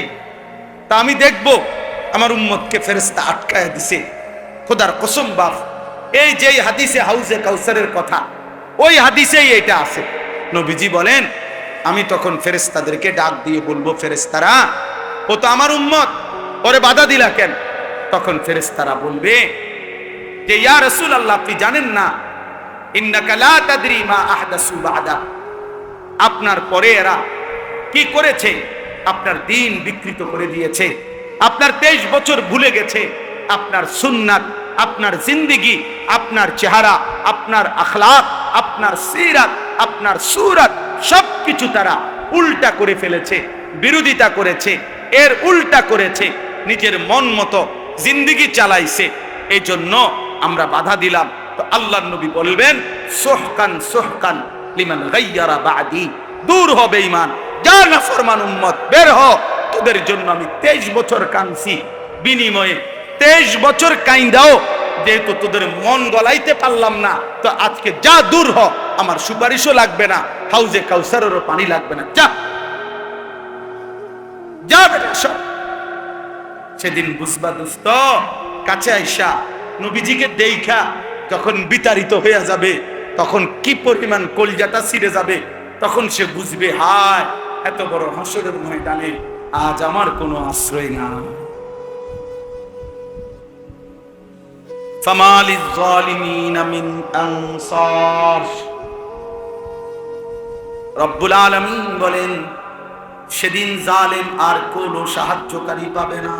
তা আমি দেখব আমার উম্মতকে ফেরেশতা আটকাইয়া দিছে। খোদার কসম বাপ, এই যেই হাদিসে হাউজে কাউসারের কথা, ওই হাদিসেই এটা আছে। নবীজি বলেন আমি তখন ফেরেশতাদেরকে ডাক দিয়ে বলবো, ফেরেশতারা ও তো আমার উম্মত, ওরে বাধা দিলা কেন? তখন ফেরেশতারা বলবে যে ইয়া রাসূলুল্লাহ, আপনি জানেন না, ইন্নাকা লা তাদরি মা আহদাসু বাদা, আপনার পরে এরা কি করেছে, আপনার দিন বিকৃত করে দিয়েছে, আপনার 23 বছর ভুলে গেছে, আপনার সুন্নাত, আপনার জিন্দেগি, আপনার চেহারা, আপনার আখলাক, আপনার সিরাত, আপনার সুরাত সবকিছু তারা উল্টা করে ফেলেছে, বিরোধিতা করেছে, এর উল্টা করেছে, নিজের মন মতো জিন্দেগি চালাইছে। এই জন্য আমরা বাধা দিলাম। তো আল্লাহর নবী বলবেন সুহকান সুহকান লিমান গায়্যারা বাদি, দূর হবে ঈমান, যা নাফরমান উম্মত বের হ, তোদের জন্য আমি 23 বছর কাঁদছি, বিনিময়ে 23 বছর কাইন্দাও যেহেতু তোদের মন গলাইতে পারলাম না, তো আজকে যা দূর হ, আমার সুপারিশও লাগবে না, হাউজে কাউসারেরও পানি লাগবে না, যা যা বেটা সব। সেদিন বুঝবা দোস্ত, কাছে আইসা নবীজিকে দেখা যখন বিতাড়িত হয়ে যাবে, তখন কি পরিমাণ কলজাটা ছিঁড়ে যাবে, তখন সে বুঝবে হায় এত বড় হাসরের ময়দানে আজ আমার কোনো আশ্রয় না। ফামালিজ জালিমিনা মিন আনসার, রব্বুল আলামিন বলেন সেদিন জালেম আর কোনো সাহায্যকারী পাবে না।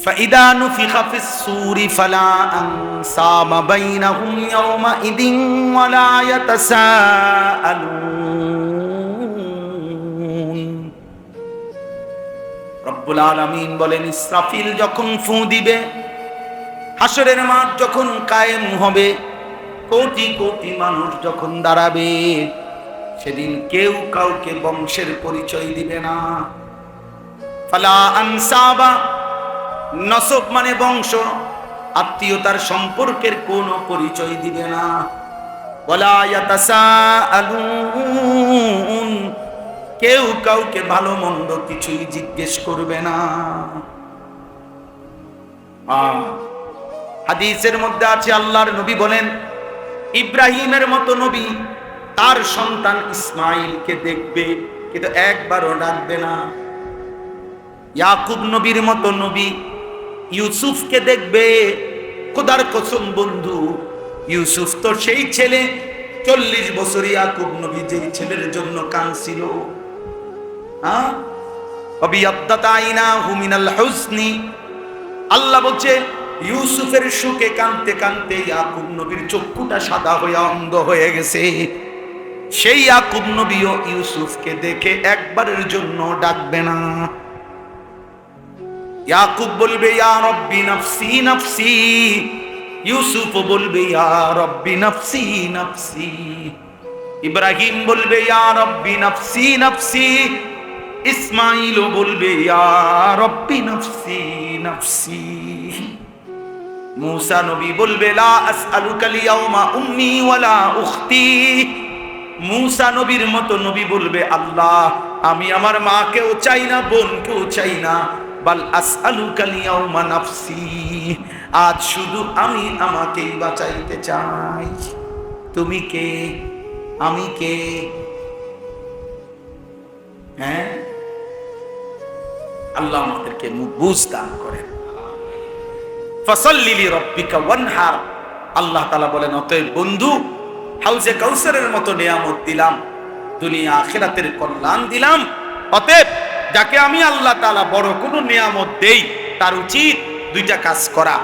فإذا نفخ في الصور فلا أنساب بينهم يومئذ ولا يتساءلون। রব্বুল আলামিন বলেন ইসরাফিল যখন ফু দিবে, হাসরের মাঠ যখন কায়েম হবে, কোটি কোটি মানুষ যখন দাঁড়াবে, সেদিন কেউ কাউকে বংশের পরিচয় দিবে না। ফালা আনসাবা, নসব মানে বংশ, আত্মীয়তার সম্পর্কের কোনো পরিচয় দিবে না। ওয়ালা ইয়াতাসাআলুন, কেউ কাউকে ভালো মন্দ কিছুই জিজ্ঞেস করবে না। হাদিসের মধ্যে আছে আল্লাহর নবী বলেন ইব্রাহিমের মতো নবী তার সন্তান ইসমাইলকে দেখবে, কিন্তু একবারও ডাকবে না। ইয়াকুব নবীর মতো নবী ইউসুফকে দেখবে। খোদার কসম বন্ধু, ইউসুফ তো সেই ছেলে, 40 বছর ইয়াকুব নবী যেই ছেলের জন্য কাঁদছিল, আল্লাহ বলছে ইউসুফের সুখে কাঁদতে কাঁদতে ইয়াকুব নবীর চক্ষুটা সাদা হয়ে অন্ধ হয়ে গেছে। সেই ইয়াকুব নবীও ইউসুফকে দেখে একবারের জন্য ডাকবে না। ইয়াকুব বলবে ইয়া রব্বি নাফসি নাফসি, ইউসুফ বলবে ইয়া রব্বি নাফসি নাফসি, ইব্রাহিম বলবে ইয়া রব্বি নাফসি নাফসি, ইসমাইলও বলবে ইয়া রব্বি নাফসি নাফসি। মুসা নবী বলবে লা আসআলুকাল ইয়াউমা উম্মি ওয়ালা উখতি, মুসা নবীর মতো নবী বলবে আল্লাহ আমি আমার মাকেও চাই না, বোনকেও চাই না, বাল আসআলুকাল ইয়াউমা নাফসি, আজ শুধু আমি আমাকেই বাঁচাইতে চাই। তুমি কে, আমি কে? হ্যাঁ, আল্লাহ আমাদেরকে বুঝ দান করেন। ফাসাল্লি লিরাব্বিকা ওয়ানহার, আল্লাহ তাআলা বলেন অতএব বন্ধু হাউজে কাউসারের মতো নিয়ামত দিলাম, দুনিয়া আখিরাতের কল্যাণ দিলাম, অতএব যাকে আমি আল্লাহ তাআলা বড় কোনো নিয়ামত দেই তার উচিত দুইটা কাজ করা।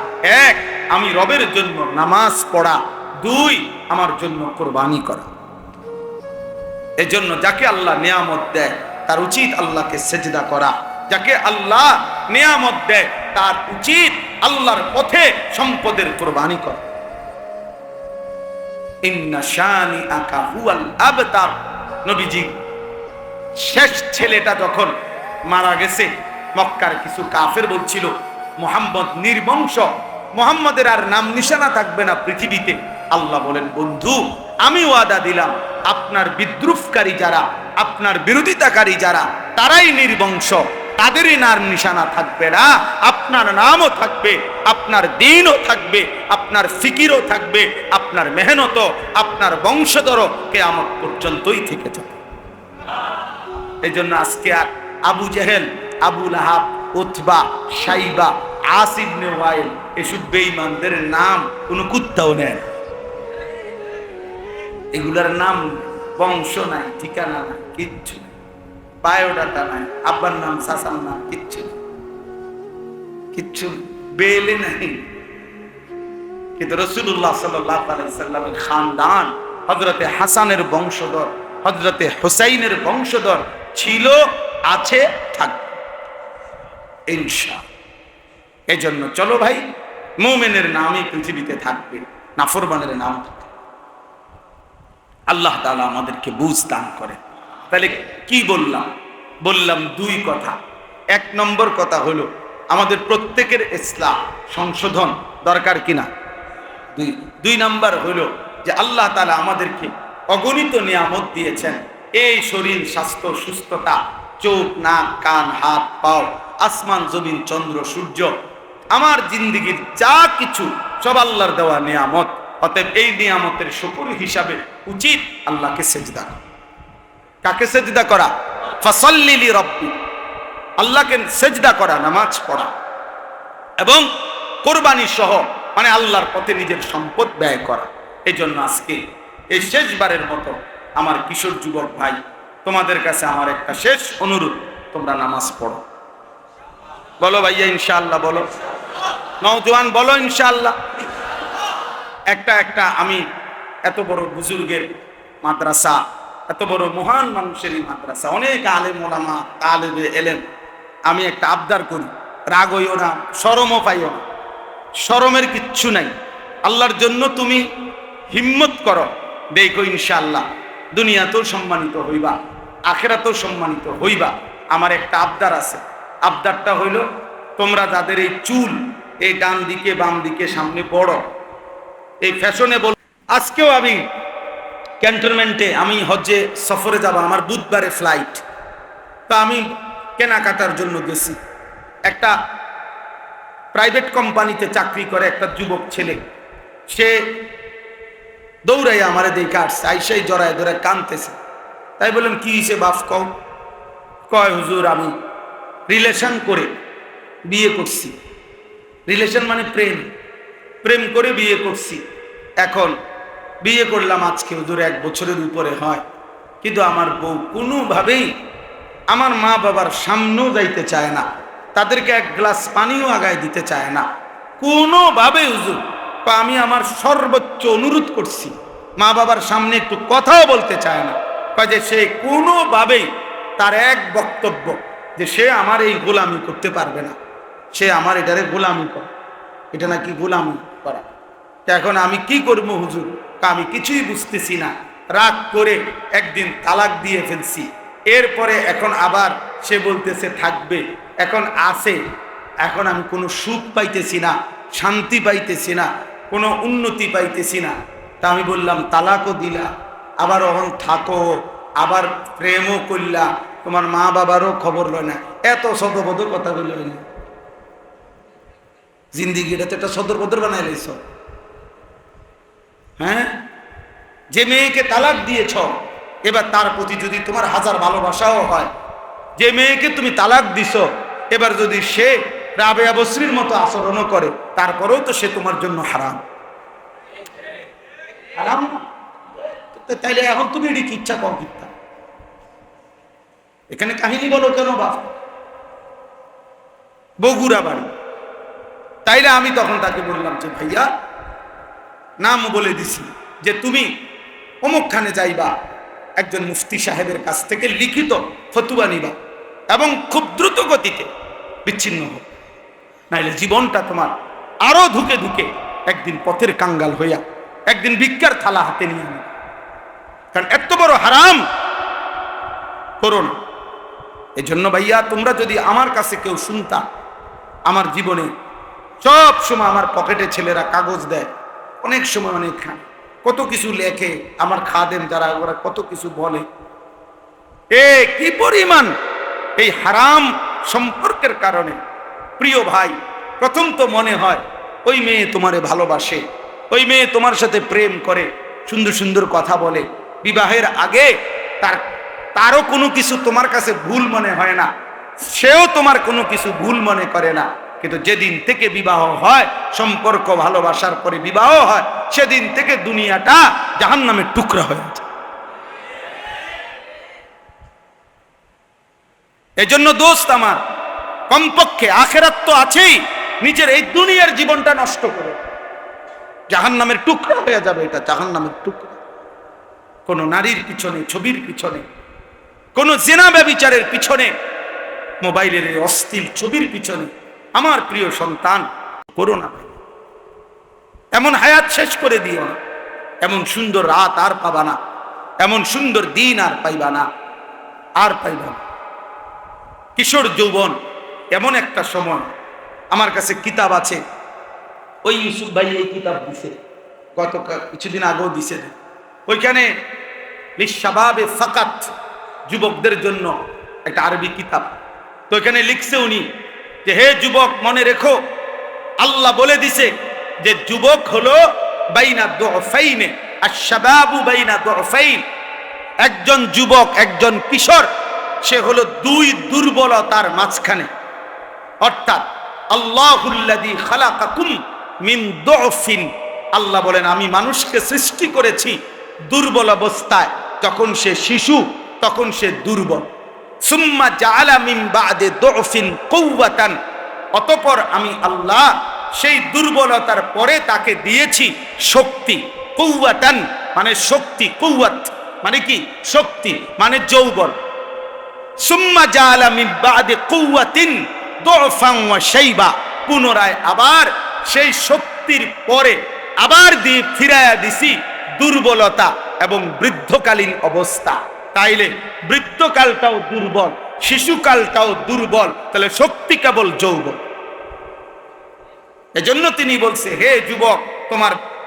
এক, আমি রবের জন্য নামাজ পড়া। দুই, আমার জন্য কুরবানি করা। এজন্য যাকে আল্লাহ নিয়ামত দেয় তার উচিত আল্লাহকে সেজদা করা, যাকে আল্লাহ নিয়ামত দেয় তার উচিত আল্লাহর পথে সম্পদের কোরবানি কর। ইন্না শানিআকা হুয়াল আবতার। নবীজি শেষ ছেলেটা যখন মারা গেছে, মক্কার কিছু কাফের বলছিল মুহাম্মদ নির্বংশ, মুহাম্মদের আর নাম নিশানা থাকবে না পৃথিবীতে। আল্লাহ বলেন, বন্ধু আমি ওয়াদা দিলাম আপনার বিদ্রুপকারী যারা, আপনার বিরোধিতাকারী যারা, তারাই নির্বংশ, তাদেরই নাম নিশানা থাকবে না, আপনার নামও থাকবে, আপনার দ্বীনও থাকবে, আপনার ফিকিরও থাকবে, আপনার মেহনতও, আপনার বংশধরও কিয়ামত পর্যন্তই থেকে যাবে। এই জন্য আজকে আর আবু জেহেল, আবু লাহাব, উতবা, সাইবা, আস ইবনে ওয়াইল এসব বেঈমানদের নাম কোন কুত্তাও নেয়। এগুলার নাম বংশ নাই, ঠিকানা নাই, কিচ্ছু নাই, বায়োডাটা নাই, আব্বার নাম, চাচার নাম, কিচ্ছু কিচ্ছু বেলে নাই। কিন্তু রাসূলুল্লাহ সাল্লাল্লাহু আলাইহি সাল্লামের খানদান হযরতে হাসানের বংশধর, হযরতে হুসাইনের বংশধর ছিল, আছে, থাকবে ইনশাআল্লাহ। এই জন্য চলো ভাই, মুমিনের নামই পৃথিবীতে থাকবে, নাফরমানের নাম থাকবে। আল্লাহ তাআলা আমাদেরকে বুঝ দান করে। তাহলে কি বললাম? বললাম দুই কথা। এক নম্বর কথা হলো আমাদের প্রত্যেকের ইসলাম সংশোধন দরকার কিনা। দুই নাম্বার হলো যে আল্লাহ তাআলা আমাদেরকে অগণিত নিয়ামত দিয়েছেন, এই শরীর, স্বাস্থ্য, সুস্থতা, চোখ, নাক, কান, হাত, পাও, আসমান, জমিন, চন্দ্র, সূর্য, আমার জিন্দেগির যা কিছু সব আল্লাহর দেওয়া নিয়ামত। অতএব এই নিয়ামতের শুকর হিসাবে উচিত আল্লাহকে সেজদা করা। কাকে সেজদা করা? ফাসাল্লি লিরাব্বিক, আল্লাহকে সেজদা করা, নামাজ পড়া এবং কোরবানি সহ, মানে আল্লাহর পথে নিজের সম্পদ ব্যয় করা। এই জন্য আজকে এই শেষবারের মতো আমার কিশোর যুবক ভাই, তোমাদের কাছে আমার একটা শেষ অনুরোধ, তোমরা নামাজ পড়ো। বলো ভাইয়া ইনশাআল্লাহ, বলো নওজোয়ান, বলো ইনশাআল্লাহ। একটা আমি এত বড় বুজুর্গের মাদ্রাসা, এত বড় মহান মানুষেরই মাদ্রাসা, অনেক আলেম ওলামা, তালেবে এলেম, আমি একটা আবদার করি, রাগ হইও না, শরমও পাইও না, শরমের কিচ্ছু নাই। আল্লাহর জন্য তুমি হিম্মত করো, দেখো ইনশাআল্লাহ দুনিয়াতেও সম্মানিত হইবা, আখিরাতেও সম্মানিত হইবা। আমার একটা আবদার আছে, আবদারটা হইল তোমরা যাদের এই চুল এই ডান দিকে বাম দিকে সামনে বড়, এই ফ্যাশনে বল, আজকেও আমি ক্যান্টনমেন্টে, আমি হজ্জে সফরে যাব, আমার বুধবারে ফ্লাইট, তো আমি কেনাকাটার জন্য গেছি। একটা প্রাইভেট কোম্পানিতে চাকরি করে একটা যুবক ছেলে, সে দৌড়াই আমারে দেখে আসছে, আইসাই জড়ায় ধরে কানতেছে। তাই বললাম কি হিসে বাপ কও? কয় হুজুর আমি রিলেশন করে বিয়ে করছি। রিলেশন মানে প্রেম, প্রেম করে বিয়ে করছি। এখন বিয়ে করলাম আজকে হুজুর 1 বছরের উপরে হয়, কিন্তু আমার বউ কোনোভাবেই আমার মা বাবার সামনেও যাইতে চায় না, তাদেরকে 1 গ্লাস পানিও আগায় দিতে চায় না কোনোভাবে। হুজুর আমি আমার সর্বোচ্চ অনুরোধ করছি, মা বাবার সামনে একটু কথাও বলতে চায় না। কয় যে সে কোনোভাবেই, তার এক বক্তব্য যে সে আমার এই গোলামি করতে পারবে না, সে আমার এটারে গোলামি করে, এটা নাকি গোলামি করা। এখন আমি কি করবো হুজুর? আমি কিছুই বুঝতেছি না। রাগ করে একদিন তালাক দিয়ে ফেলছি, এরপরে এখন আবার সে বলতেছে থাকবে, এখন আসে, এখন আমি কোনো সুখ পাইতেছি না, শান্তি পাইতেছি না, কোনো উন্নতি পাইতেছি না। তা আমি বললাম তালাকও দিলা, আবার অহন থাকো, আবার প্রেমও করলা, তোমার মা বাবারও খবর লয় না, এত সদবদ কথা বলল না। জিন্দিগিটা তো একটা সদরবদর বানাই লাইছ। হ্যাঁ, যে মেয়েকে তালাক দিয়েছ, এবার তার প্রতি যদি তোমার হাজার ভালোবাসাও হয়, যে মেয়েকে তুমি তালাক দিছ, এবার যদি সে রাবেয়া বসরির মতো আচরণও করে, তারপরেও তো সে তোমার জন্য হারাম। হারাম না? তাইলে এখন তুমি এটি কি ইচ্ছা কর কিতা? এখানে কাহিনী বলো কেন বাপ? বগুড়া বাড়ি। তাইলে আমি তখন তাকে বললাম যে ভাইয়া, নাম বলে দিছি যে তুমি অমুকখানে যাইবা, একজন মুফতি সাহেবের কাছ থেকে লিখিত ফতুয়া নিবা এবং খুব দ্রুত গতিতে বিচ্ছিন্ন হোক, নাইলে জীবনটা তোমার আরো ধুকে ধুকে একদিন পথের কাঙ্গাল হইয়া একদিন ভিক্ষার থালা হাতে নিয়ে আনি। কারণ এত বড় হারাম করো না। এই জন্য ভাইয়া, তোমরা যদি আমার কাছে কেউ শুনতা, আমার জীবনে সব সময় আমার পকেটে ছেলেরা কাগজ দেয়, অনেক সময় অনেক কত কিছু লেখে, আমার খাদেম যারা ওরা কত কিছু বলে। কি পরিমাণ এই হারাম সম্পর্কের কারণে প্রিয় ভাই, প্রথম তো মনে হয় ওই মেয়ে তোমারে ভালোবাসে, ওই মেয়ে তোমার সাথে প্রেম করে, সুন্দর সুন্দর কথা বলে, বিবাহের আগে তারও কোনো কিছু তোমার কাছে ভুল মনে হয় না, সেও তোমার কোনো কিছু ভুল মনে করে না। কিন্তু যেদিন থেকে বিবাহ হয়, সম্পর্ক ভালোবাসার পরে বিবাহ হয়, সেদিন থেকে দুনিয়াটা জাহান্নামের টুকরা হয়ে যায়। এই জন্য দোস্ত আমার, কমপক্ষে আখেরাত তো আছেই, নিজের এই দুনিয়ার জীবনটা নষ্ট করে জাহান্নামের টুকরা হয়ে যাবে। এটা জাহান্নামের টুকরা। কোন নারীর পিছনে, ছবির পিছনে, কোন জেনা ব্যভিচারের পিছনে, মোবাইলের অশ্লীল ছবির পিছনে আমার প্রিয় সন্তান করো না। এমন হায়াত শেষ করে দিও না। এমন সুন্দর রাত আর পাবা না, এমন সুন্দর দিন আর পাইবা না, আর পাইবা না। কিশোর যৌবন এমন একটা সময়। আমার কাছে কিতাব আছে, ওই ইউসুফ ভাই এই কিতাব দিছে, গত কিছুদিন আগেও দিছে। ওইখানে লিশাবাবে ফাকাত, যুবকদের জন্য একটা আরবি কিতাব। তো এখানে লিখছে উনি যে, হে যুবক, মনে রেখো, আল্লাহ বলে দিছে যে যুবক হলো বাইনা দুফাইনে, আশ-শাবাবু বাইনা দুফাইন। একজন যুবক, একজন কিশোর, সে হলো দুই দুর্বলতার মাঝখানে। অর্থাৎ আল্লাহুল্লাযী খালাকাকুম মিন দুফিন, আল্লাহ বলেন আমি মানুষকে সৃষ্টি করেছি দুর্বল অবস্থায়। যখন সে শিশু তখন সে দুর্বল। সুম্মা জাআলা মিন বা'দে দুফিন কুওয়াতান, অতঃপর আমি আল্লাহ সেই দুর্বলতার পরে তাকে দিয়েছি শক্তি। কুওয়াতান মানে শক্তি, কুওয়াত মানে কি? শক্তি মানে যৌবন। সুম্মা জাআলা মিন বা'দে কুওয়াতিন দুফান ওয়া শাইবা, পুনরায় আবার সেই শক্তির পরে আবার দিয়ে ফিরাইয়া দিছি দুর্বলতা এবং বৃদ্ধকালীন অবস্থা। তাইলে বৃদ্ধকালটাও দুর্বল, শিশুকালটাও দুর্বল, তাহলে শক্তি কেবল যৌবন। এজন্য তিনি বলছে, হে যুবক,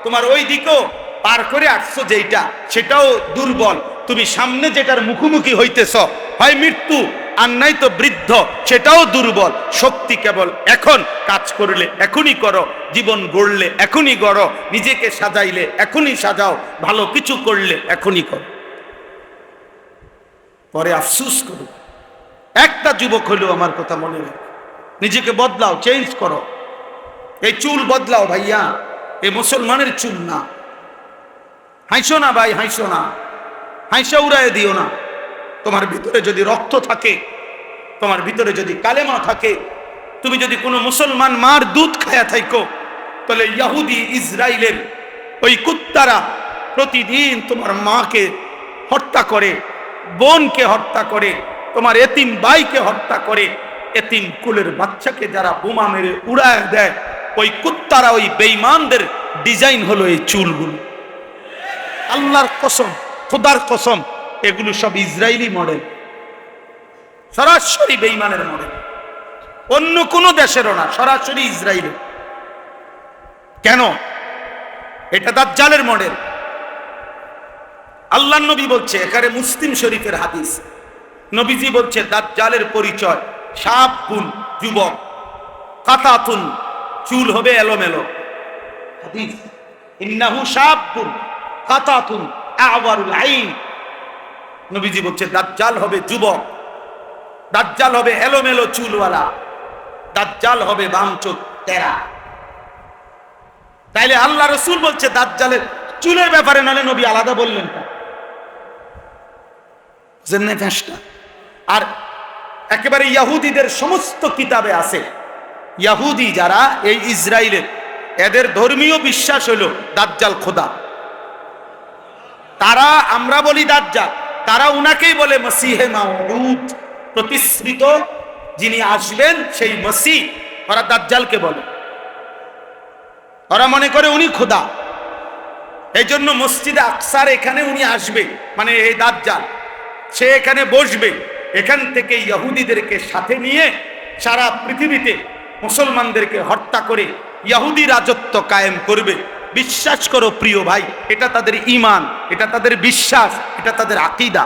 তোমার ওই দিকেও পার করে আসছো যেটা, সেটাও দুর্বল। তুমি সামনে যেটার মুখোমুখি হইতেছ, হয় মৃত্যু আর নাই তো বৃদ্ধ, সেটাও দুর্বল। শক্তি কেবল এখন, কাজ করলে এখনই করো, জীবন গড়লে এখনই গড়ো, নিজেকে সাজাইলে এখনই সাজাও, ভালো কিছু করলে এখনই করো, পরে আফসুস করো। একটা যুবক হলেও আমার কথা মনে রাখো, নিজেকে বদলাও, চেঞ্জ করো। এই চুল বদলাও ভাইয়া, এই মুসলমানের চুল না। হাসো না ভাই, হাসো না, হাসা উড়ায় দিও না। তোমার ভিতরে যদি রক্ত থাকে, তোমার ভিতরে যদি কালেমা থাকে, তুমি যদি কোনো মুসলমান মার দুধ খায়া থাকো, তাহলে ইহুদি ইসরায়েলের ওই কুত্তারা প্রতিদিন তোমার মাকে হত্যা করে, বোনকে হত্যা করে, তোমার এতিম ভাইকে হত্যা করে, এতিম কুলের বাচ্চাকে যারা বোমা মেরে উড়ায় দেয়, ওই কুত্তারা, ওই বেঈমানদের ডিজাইন হলো এই চুলগুলো। আল্লাহর কসম, খোদার কসম, এগুলো সব ইসরায়েলি মডেল, সরাসরি বেঈমানের মডেল, অন্য কোন দেশেরও না, সরাসরি ইসরায়েলের। কেন? এটা দাজ্জালের মডেল। আল্লাহ নবী বলছে, এখানে মুসলিম শরীফের হাদিস, নবীজি বলছে দাজ্জালের পরিচয় শাবুন, যুবক, কাতাতুন, চুল হবে এলোমেলো। হাদিস, ইন্নাহু শাবুন কাতাতুন আওয়ারুল আইন। নবীজি বলছে দাজ্জাল হবে যুবক, দাজ্জাল হবে এলোমেলো চুলওয়ালা, দাজ্জাল হবে বাম চোখ তেরা। তাইলে আল্লাহ রাসূল বলছে দাজ্জালের চুলের ব্যাপারে, নালে নবী আলাদা বললেন না। আর একেবারে ইহুদিদের সমস্ত কিতাবে আছে, ইহুদি যারা এই ইসরায়েলের, এদের ধর্মীয় বিশ্বাস হলো দাজ্জাল খোদা। তারা, আমরা বলি দাজ্জাল, তারা উনাকেই বলে মসিহে মাউউদ, প্রতিশ্রিত যিনি আসবেন সেই মসিহ, ওরা দাজ্জালকে বলে। ওরা মনে করে উনি খোদা। এই জন্য মসজিদে আকসার এখানে উনি আসবে, মানে এই দাজ্জাল সে এখানে বসবে, এখান থেকে ইহুদিদেরকে সাথে নিয়ে সারা পৃথিবীতে মুসলমানদেরকে হত্যা করে ইহুদি রাজত্ব কায়েম করবে। বিশ্বাস করো প্রিয় ভাই, এটা তাদের ঈমান, এটা তাদের বিশ্বাস, এটা তাদের আকীদা।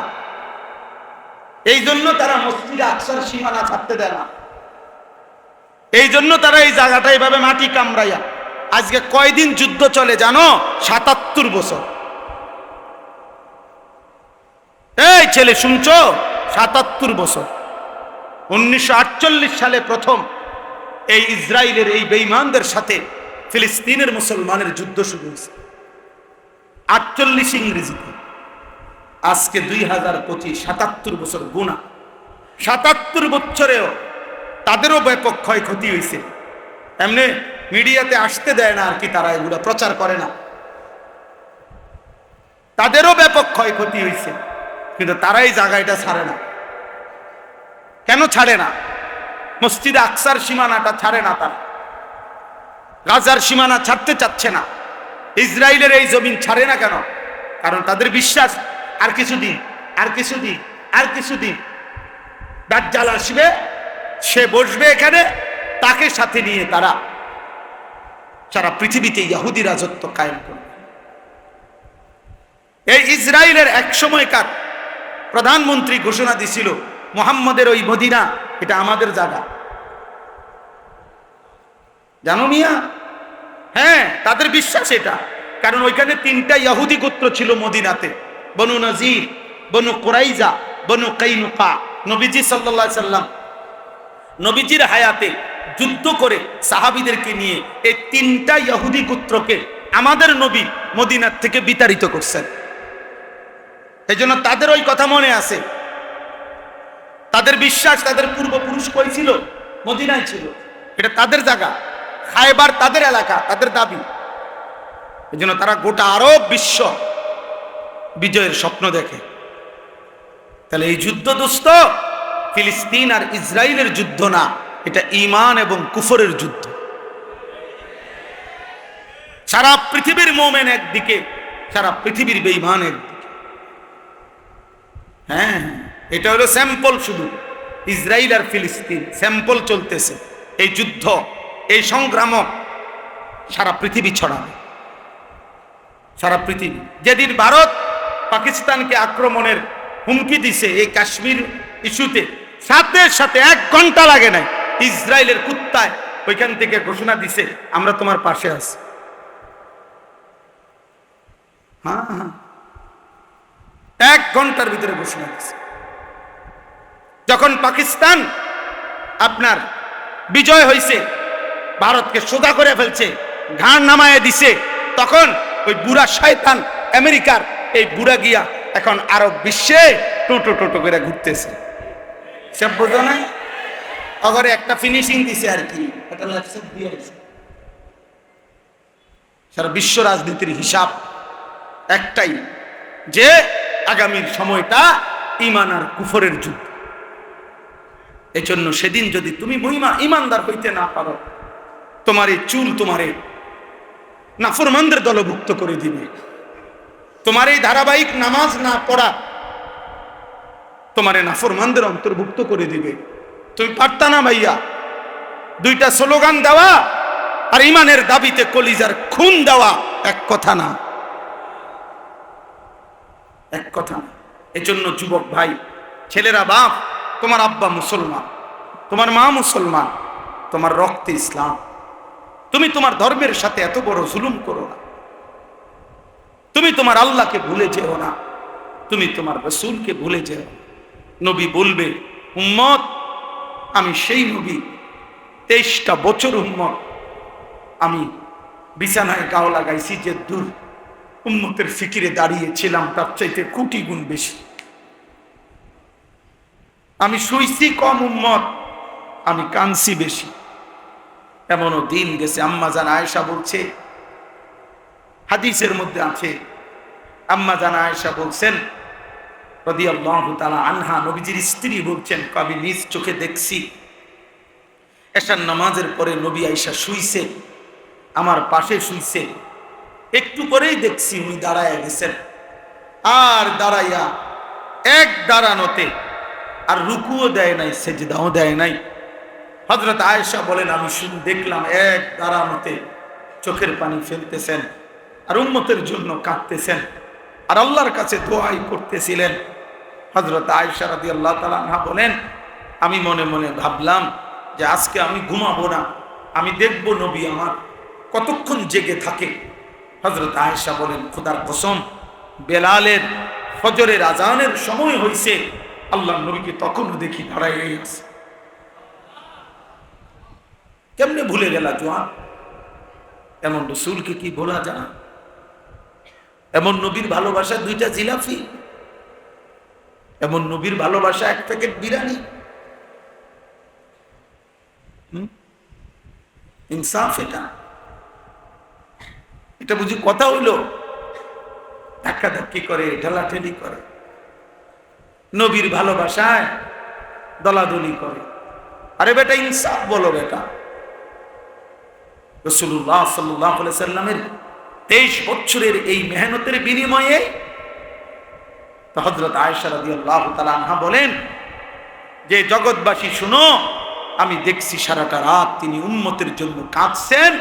এই জন্য তারা মসজিদে আকসার সীমানা ছাড়তে দেয় না। এই জন্য তারা এই জায়গাটা এইভাবে মাটি কামড়াইয়া, আজকে কয়দিন যুদ্ধ চলে জানো? ৭৭ বছর। এই ছেলে শুনছো? ৭৭ বছর। 1948 সালে প্রথম এই ইসরায়েলের এই বেঈমানদের সাথে ফিলিস্তিনের মুসলমানের যুদ্ধ শুরু হয়েছে। 48 ইংরেজিতে, আজকে 2025, ৭৭ বছর গুণা। ৭৭ বছরেও তাদেরও ব্যাপক ক্ষয়ক্ষতি হয়েছে। এমনি মিডিয়াতে আসতে দেয় না আর কি, তারা এগুলো প্রচার করে না। তাদেরও ব্যাপক ক্ষয়ক্ষতি হয়েছে, কিন্তু তারা এই জায়গাটা ছাড়ে না। কেন ছাড়ে না? মসজিদে আকসার সীমানাটা ছাড়ে না তারা, গাজার সীমানা ছাড়তে চাচ্ছে না, ইসরায়েলের এই জমিন ছাড়ে না। কেন? কারণ তাদের বিশ্বাস আর কিছুদিন, আর কিছুদিন, আর কিছুদিন দাজ্জাল আসবে, সে বসবে এখানে, তাকে সাথে নিয়ে তারা সারা পৃথিবীতে ইহুদি রাজত্ব কায়েম করবে। এই ইসরায়েলের এক সময়কার প্রধানমন্ত্রী ঘোষণা দিছিল, মুহাম্মদের ওই মদিনা এটা আমাদের জায়গা। জানো মিয়া? হ্যাঁ, তাদের বিশ্বাস এটা। কারণ ওইখানে 3টা ইহুদি গোত্র ছিল মদিনাতে, বনু নজির, বনু কুরাইজা, বনু কাইনুকা। নবীজি সাল্লাল্লাহু আলাইহি সাল্লাম নবীজির হায়াতে যুদ্ধ করে সাহাবীদেরকে নিয়ে এই 3টা ইহুদি গোত্রকে আমাদের নবী মদিনার থেকে বিতাড়িত করছেন। এই জন্য তাদের ওই কথা মনে আছে। তাদের বিশ্বাস, তাদের পূর্বপুরুষ কই ছিল? মদিনায় ছিল, এটা তাদের জায়গা, খায়বার তাদের এলাকা, তাদের দাবি। এই জন্য তারা গোটা আরব বিশ্ব বিজয়ের স্বপ্ন দেখে। তাহলে এই যুদ্ধ দোস্ত ফিলিস্তিন আর ইসরায়েলের যুদ্ধ না, এটা ঈমান এবং কুফরের যুদ্ধ। সারা পৃথিবীর মুমিন একদিকে, সারা পৃথিবীর বেঈমান একদিকে। হ্যাঁ, এটা হলো স্যাম্পল, শুধু ইসরায়েল আর ফিলিস্তিন স্যাম্পল চলতেছে। এই যুদ্ধ, এই সংগ্রাম সারা পৃথিবী ছড়াবে, সারা পৃথিবী। যেদিন ভারত পাকিস্তানকে আক্রমণের হুমকি দিছে এই কাশ্মীর ইস্যুতে, সাথে সাথে 1 ঘন্টা লাগে নাই, ইসরায়েলের কুত্তায় ওইখান থেকে ঘোষণা দিছে, আমরা তোমার পাশে আছি। হ্যাঁ হ্যাঁ, 1 ঘন্টার ভিতরে ঘোষণা দিছে। যখন পাকিস্তান আপনার বিজয় হয়েছে, ভারতকে সোজা করে ফেলছে, ঘাড় নামায় দিছে, তখন ওই বুড়া শয়তান আমেরিকার এই বুড়া গিয়া এখন আরব বিশ্বে টোটো টোটো করে ঘুরতেছে। সব বোঝো না? অগরে একটা ফিনিশিং দিছে আর কি, এটা লাগছে দিয়ে সারা বিশ্ব রাজনীতির হিসাব একটাই, যে আগামীর সময়টা ঈমান আর কুফরের যুদ্ধ। এই জন্য সেদিন যদি তুমি ঈমানদার হইতে না পারো, তোমার এই চুল তোমারে নাফরমানদের দলভুক্ত করে দিবে। তোমার এই ধারাবাহিক নামাজ না পড়া তোমারে নাফরমানদের অন্তর্ভুক্ত করে দিবে। তুমি পারতা না ভাইয়া 2টা স্লোগান দেওয়া আর ঈমানের দাবিতে কলিজার খুন দেওয়া এক কথা না, এক কথা না। এজন্য যুবক ভাই, ছেলেরা, বাপ, তোমার আব্বা মুসলমান, তোমার মা মুসলমান, তোমার রক্তে ইসলাম। তুমি তোমার ধর্মের সাথে এত বড় জুলুম করো না। তুমি তোমার আল্লাহকে ভুলে যেও না, তুমি তোমার রাসূলকে ভুলে যেও। নবী বলবে, উম্মত আমি সেই নবী, 23টা বছর উম্মত আমি বিছানায় গাও লাগাইছি, যে দূর উম্মতের ফিকিরে দাঁড়িয়েছিলাম তার চাইতে কোটি গুণ বেশি। আমি শুইছি কম উম্মত, আমি কাঁদছি বেশি। এমনও দিন গেছে, আম্মা জান আয়েশা বলছে, হাদিসের মধ্যে আছে, আম্মা জান আয়েশা বলছেন রাদিয়াল্লাহু তাআলা আনহা, নবীজির স্ত্রী বলছেন, আমি নিজ চোখে দেখছি এশার নামাজের পরে নবী আয়েশা শুইছে, আমার পাশে শুইছে, একটু করেই দেখছি উনি দাঁড়ায় গেছেন, আর দাঁড়াইয়া এক দাঁড়ানোতে আর রুকুও দেয় নাই, সেজদাও দেয় নাই। হযরত আয়েশা বলেন, আমি শুধু দেখলাম এক দাঁড়ানোতে চোখের পানি ফেলতেছেন আর উম্মতের জন্য কাঁদতেছেন আর আল্লাহর কাছে দোয়াই করতেছিলেন। হযরত আয়েশা রাদিয়াল্লাহু তাআলা আনহা বলেন, আমি মনে মনে ভাবলাম যে আজকে আমি ঘুমাবো না, আমি দেখব নবী আমার কতক্ষণ জেগে থাকে। হযরত আয়েশা বলেন, খোদার কসম, বেলালের ফজরের আজানের সময় হয়েছে, আল্লাহর নবীকে তখনও দেখি দাঁড়াইয়াই আছে। কেমনে ভুলে গেলা জোয়ান? এমন রাসূলকে কি ভোলা যায়? এমন নবীর ভালোবাসা দুইটা জিলাপি, এমন নবীর ভালোবাসা এক প্যাকেট বিরিয়ানি। ইনসাফ এটা? এটা বুঝি কথা হইলো? ধাক্কাধাক্কি করে, ঠেলাঠেলি করে, নবীর ভালোবাসায় দলাদলি করে। আরে বেটা ইনসাফ বলো বেটা। রাসূলুল্লাহ সাল্লাল্লাহু আলাইহি সাল্লামের 23 বছরের এই মেহনতের বিনিময়ে হযরত আয়েশা রাদিয়াল্লাহু তাআলা আনহা বলেন যে, জগৎবাসী শুনো, আমি দেখছি সারাটা রাত তিনি উম্মতের জন্য কাঁদছেন।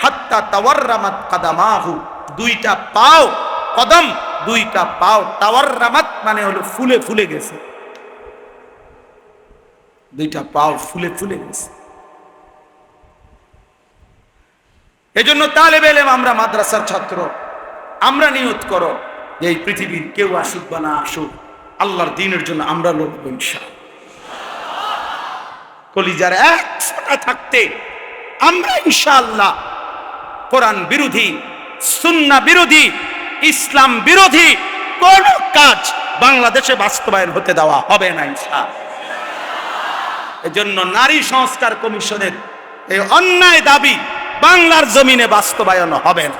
হাত্তা তাওয়াররামাত কাদামাহু, দুইটা পাও, কদম দুইটা পাও, তাওয়াররামাত মানে হলো ফুলে ফুলে গেছে, দুইটা পাও ফুলে ফুলে গেছে। এজন্য তালেবে ইলম আমরা, মাদ্রাসার ছাত্র, আমরা নিয়ত করো যে এই পৃথিবীর কেউ আসুক বা না আসুক, আল্লাহর দ্বীনের জন্য আমরা লড়বো ইনশাআল্লাহ। কলিজার এক ফোঁটা থাকতে আমরা ইনশাআল্লাহ কোরআন বিরোধী, সুন্নাহ বিরোধী, ইসলাম বিরোধী কোন কাজ বাংলাদেশে বাস্তবায়ন হতে দেওয়া হবে না ইনশাআল্লাহ। এজন্য নারী সংস্কার কমিশনের এই অন্যায় দাবি বাংলার জমিনে বাস্তবায়ন হবে না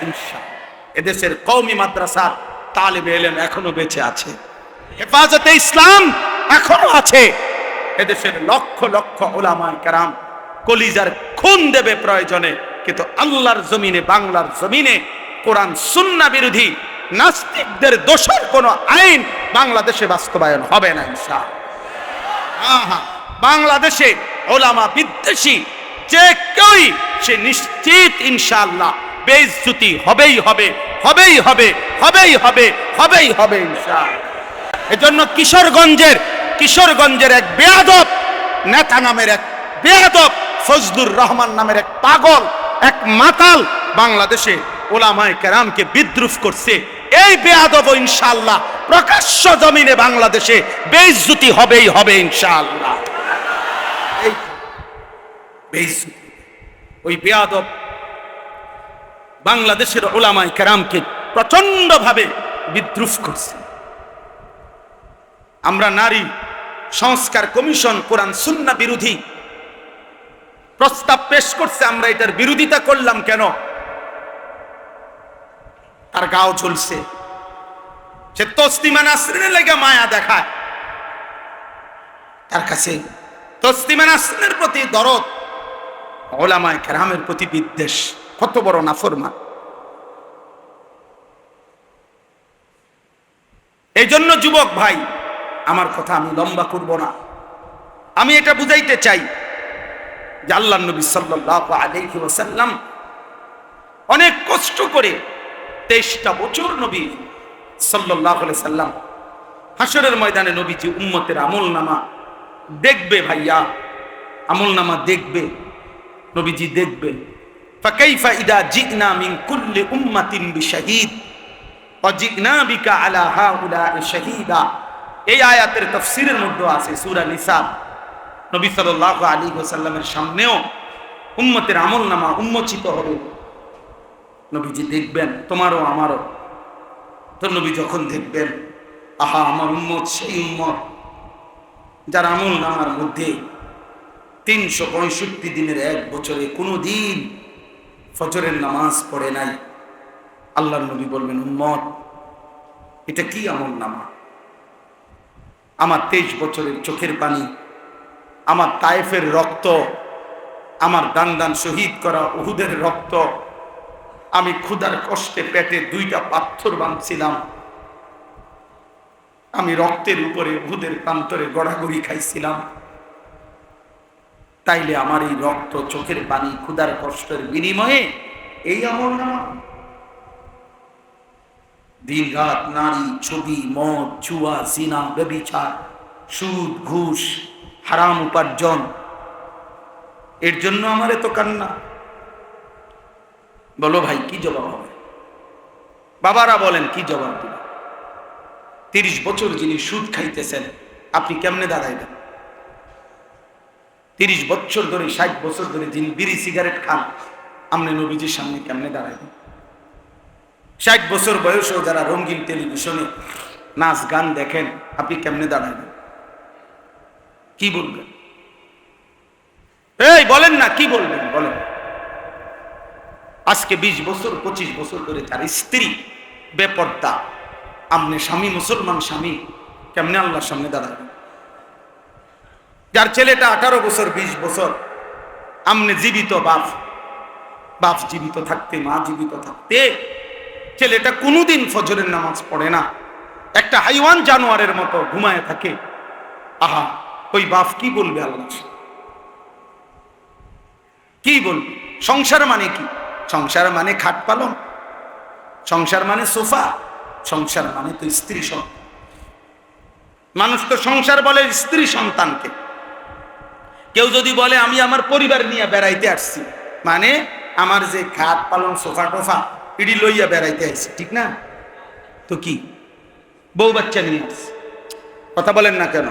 ইনশাআল্লাহ। এদেশের কওমি মাদ্রাসার তালেবে ইলম এখনো বেঁচে আছে, হেফাজতে ইসলাম এখনো আছে, এদেশের লক্ষ লক্ষ উলামায়ে কেরাম কলিজার খুন দেবে প্রয়োজনে, কিন্তু আল্লাহর জমিনে, বাংলার জমিনে কোরআন সুন্নাহ বিরোধী নাস্তিকদের দোষের কোনো আইন বাংলাদেশে বাস্তবায়ন হবে না ইনশাআল্লাহ। বাংলাদেশে উলামা বিদ্বেষী যে কেউই, সে নিশ্চিত ইনশাআল্লাহ বেইজ্জতি হবেই হবে, হবেই হবে, হবেই হবে, হবেই হবে ইনশাআল্লাহ। এজন্য কিশোরগঞ্জের এক বেয়াদব নেতা নামের এক বেয়াদব, ফজলুর রহমান নামের এক পাগল, এক মাতাল বাংলাদেশে উলামায়ে কেরামকে বিদ্রুপ করছে। এই বেয়াদব ইনশাআল্লাহ প্রকাশ্য জমিনে বাংলাদেশে বেইজ্জতি হবেই হবে ইনশাআল্লাহ। এই বেইজ্জতি, ওই বেয়াদব বাংলাদেশের উলামায়ে কেরামকে প্রচন্ড ভাবে বিদ্রুপ করছে। আমরা নারী সংস্কার কমিশন কোরআন সুন্নাহ বিরোধী প্রস্তাব পেশ করছে, আমরা এটার বিরোধিতা করলাম কেন? তার গাও ঝুলছে, সে তসলিমা নাসরিনের লেগে মায়া দেখায়, তার কাছে তসলিমা নাসরিনের প্রতি দরদ, উলামায়ে কেরামের প্রতি বিদ্বেষ। কত বড় নাফরমান! এই জন্য যুবক ভাই, আমার কথা আমি লম্বা করব না, আমি এটা বুঝাইতে চাই যে আল্লাহর নবী সাল্লাল্লাহু আলাইহি ওয়াসাল্লাম অনেক কষ্ট করে 23টা বছর নবী সাল্লাল্লাহু আলাইহি সাল্লাম হাসরের ময়দানে নবীজি উম্মতের আমলনামা দেখবে। ভাইয়া, আমলনামা দেখবে, নবীজি দেখবে। ফাকাইফা ইদা জিনা মিন কুল্লি উম্মাতিন বিশাহিদ ওয়া জিনা বিকা আলা হাউলা'i শাহীদা। এই আয়াতের তাফসীরের মধ্যে আছে সূরা নিসা। নবী সাল্লাল্লাহু আলাইহি ওয়াসাল্লামের সামনেও উম্মতের আমলনামা উন্মোচিত হবে, নবীজি দেখবেন, তোমারও আমারও। তো নবী যখন দেখবেন, আহা, আমার উম্মত সেই উম্মত যার আমলনামার মধ্যে 365 দিনের এক বছরে কোনো দিন ফজরের নামাজ পড়ে নাই। আল্লাহর নবী বলবেন, উম্মত, এটা কি আমলনামা? আমার 23 বছরের চোখের পানি, আমার তায়েফের রক্ত, আমার দান দান শহীদ করা উহুদের রক্ত আমি ক্ষুধার কষ্টে পেটে 2টা পাথর বাঁধছিলাম, আমি রক্তের উপরে উহুদের প্রান্তরে গড়াগড়ি খাইছিলাম, তাইলে আমার এই রক্ত, চোখের পানি, ক্ষুধার কষ্টের বিনিময়ে এই আমলনামা। দিন রাত নারী, ছবি, মদ, জুয়া, জিনা, ব্যভিচার, সুদ, ঘুষ, হারাম উপার্জন, এর জন্য আমার এত কান্না। বলো ভাই কি জবাব হবে? বাবারা বলেন কি জবাব দিবেন? 30 বছর যিনি সুদ খাইতেছেন, আপনি কেমনে দাঁড়াইবেন? 30 বছর ধরে, 60 বছর ধরে যিনি বিড়ি সিগারেট খান, আপনি নবীজির সামনে কেমনে দাঁড়াইবেন? 60 বছর বয়সেও যারা রঙিন টেলিভিশনে নাচ গান দেখেন, আপনি কেমনে দাঁড়াইবেন? কি বলবেন? এই বলেন না, কি বলবেন বলেন? আজকে 20 বছর 25 বছর ধরে যার স্ত্রী বেপর্দা, আপনি স্বামী, মুসলমান স্বামী, কেমনে আল্লাহর সামনে দাঁড়াবেন? যার ছেলেটা 18 বছর 20 বছর, আপনি জীবিত বাপ, বাপ জীবিত থাকতে, মা জীবিত থাকতে ছেলেটা কোনোদিন ফজরের নামাজ পড়ে না, একটা হাইওয়ান জানোয়ারের মতো ঘুমায় থাকে, আহা ওই বাপ কি বলবে? আল্লাহ কি বলবে? সংসার মানে কি? সংসার মানে খাট পালন, সংসার মানে সোফা, সংসার মানে তো স্ত্রী সন্তান। মানুষ তো সংসার বলে স্ত্রী সন্তানকে। কেউ যদি বলে আমি আমার পরিবার নিয়ে বেড়াইতে আসছি, মানে আমার যে খাট পালন, সোফা টোফা, ইডি লইয়া বেড়াইতে আসছি, ঠিক না? তো কি বউ বাচ্চা নিয়ে আসছি? কথা বলেন না কেন?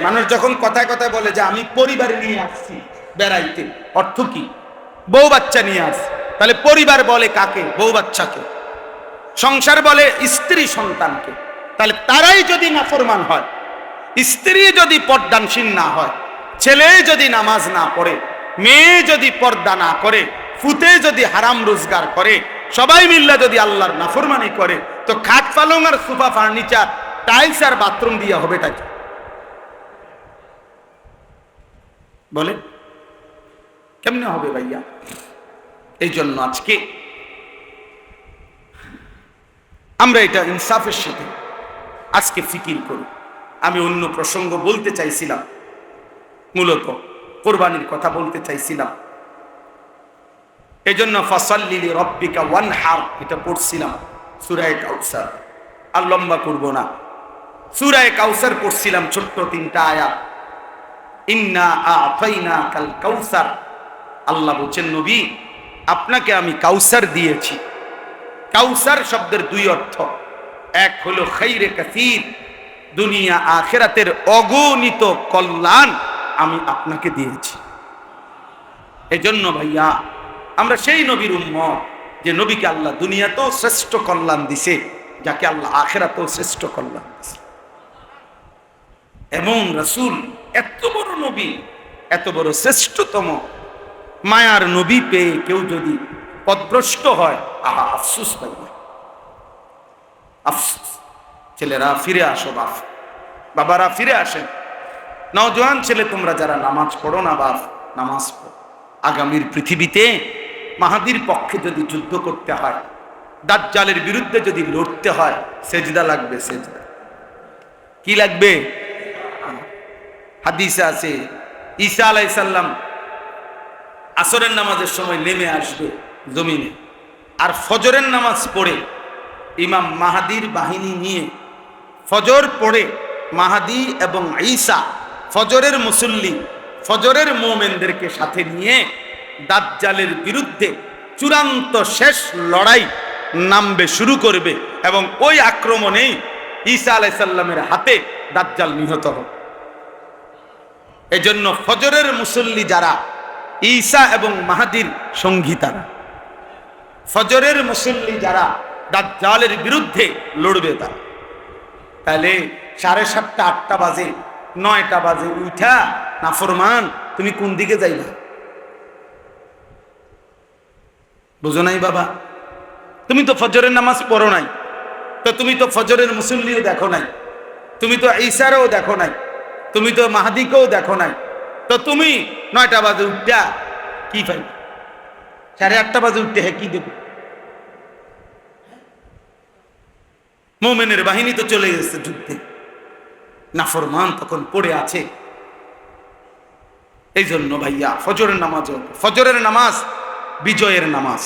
মানুষ যখন কথায় কথায় বলে যে আমি পরিবার নিয়ে আসছি বেড়াইতে, অর্থ কি? বউ বাচ্চা নিয়ে আসছি। তাহলে পরিবার বলে কাকে? বউ বাচ্চাকে। সংসার বলে স্ত্রী সন্তানকে। তাহলে তারাই যদি নাফরমান হয়, স্ত্রী যদি পর্দানশীল না হয়, ছেলে যদি নামাজ না পড়ে, মেয়ে যদি পর্দা না করে, ফুতে যদি হারাম রোজগার করে, সবাই মিল্লা যদি আল্লাহর নাফরমানি করে, তো খাট পালং আর সোফা ফার্নিচার, টাইলস আর বাথরুম দিয়া হবে কি? বলে কেমনে হবে ভাইয়া? এই জন্য আজকে আমরা এটা ইনসাফের সাথে আজকে ফিকির করি। আমি অন্য প্রসঙ্গ বলতে চাইছিলাম, মূলত কোরবানির কথা বলতে চাইছিলাম। এই জন্য ফাসাল্লি লিরাব্বিকা ওয়ানহার এটা পড়ছিলাম, সূরা কাউসার। আর লম্বা করব না, সূরা কাউসার পড়ছিলাম, ছোট্ট 3টা আয়াত। ইন্না আ'তাইনাকাল কাউসার, আল্লাহ বলছেন নবী আপনাকে আমি কাউসার দিয়েছি। কাউসার শব্দের 2 অর্থ, এক হলো খাইরে কাসীর, দুনিয়া আখিরাতের অগণিত কল্যাণ আমি আপনাকে দিয়েছি। এজন্য ভাইয়া আমরা সেই নবীর উম্মত যে নবীকে আল্লাহ দুনিয়াতেও শ্রেষ্ঠ কল্যাণ দিছে, যাকে আল্লাহ আখিরাতেও শ্রেষ্ঠ কল্যাণ দিছে। এমন রাসূল, এত বড় নবী, এত বড় শ্রেষ্ঠতম মায়ার নবী পেয়ে কেউ যদি পথভ্রষ্ট হয়, আহা আফসোস পাইবে, আফসোস। ছেলেরা ফিরে আসো, বাপ বাবারা ফিরে আসেন। নওজোয়ান ছেলে তোমরা যারা নামাজ পড়ো না, বাপ নামাজ পড়ো। আগামীর পৃথিবীতে মাহাদির পক্ষে যদি যুদ্ধ করতে হয়, দাজ্জালের বিরুদ্ধে যদি লড়তে হয়, সেজদা লাগবে। সেজদা কি লাগবে? হাদিসে আছে ঈসা আলাইহিস সালাম আসরের নামাজের সময় নেমে আসবে জমিনে, আর ফজরের নামাজ পড়ে ইমাম মাহাদির বাহিনী নিয়ে ফজর পড়ে মাহাদি এবং ঈসা ফজরের মুসল্লি, ফজরের মুমিনদেরকে সাথে নিয়ে দাজ্জালের বিরুদ্ধে চূড়ান্ত শেষ লড়াই নামবে, শুরু করবে, এবং ওই আক্রমণেই ঈসা আলাইহিস সালামের হাতে দাজ্জাল নিহত হবে। এজন্য ফজরের মুসল্লি যারা ঈসা এবং মাহাদির সঙ্গী, তারা ফজরের মুসল্লি যারা দাজ্জালের বিরুদ্ধে লড়বে তারা। তাহলে 7:30 8টা বাজে, 9টা বাজে উঠা নাফরমান তুমি কোন দিকে যাইবা? বুঝো নাই বাবা? তুমি তো ফজরের নামাজ পড়ো নাই, তো তুমি তো ফজরের মুসল্লিও দেখো নাই, তুমি তো ঈসারও দেখো নাই, তুমি তো মাহাদিকেও দেখো নাই, তো তুমি 9টা বাজে উঠা কি পাই? 8:30 বাজে উঠতে হ্যাঁ কি দেব? মোমেনের বাহিনী তো চলে গেছে যুদ্ধে, নাফরমান তখন পড়ে আছে। এই জন্য ভাইয়া ফজরের নামাজ, ফজরের নামাজ বিজয়ের নামাজ।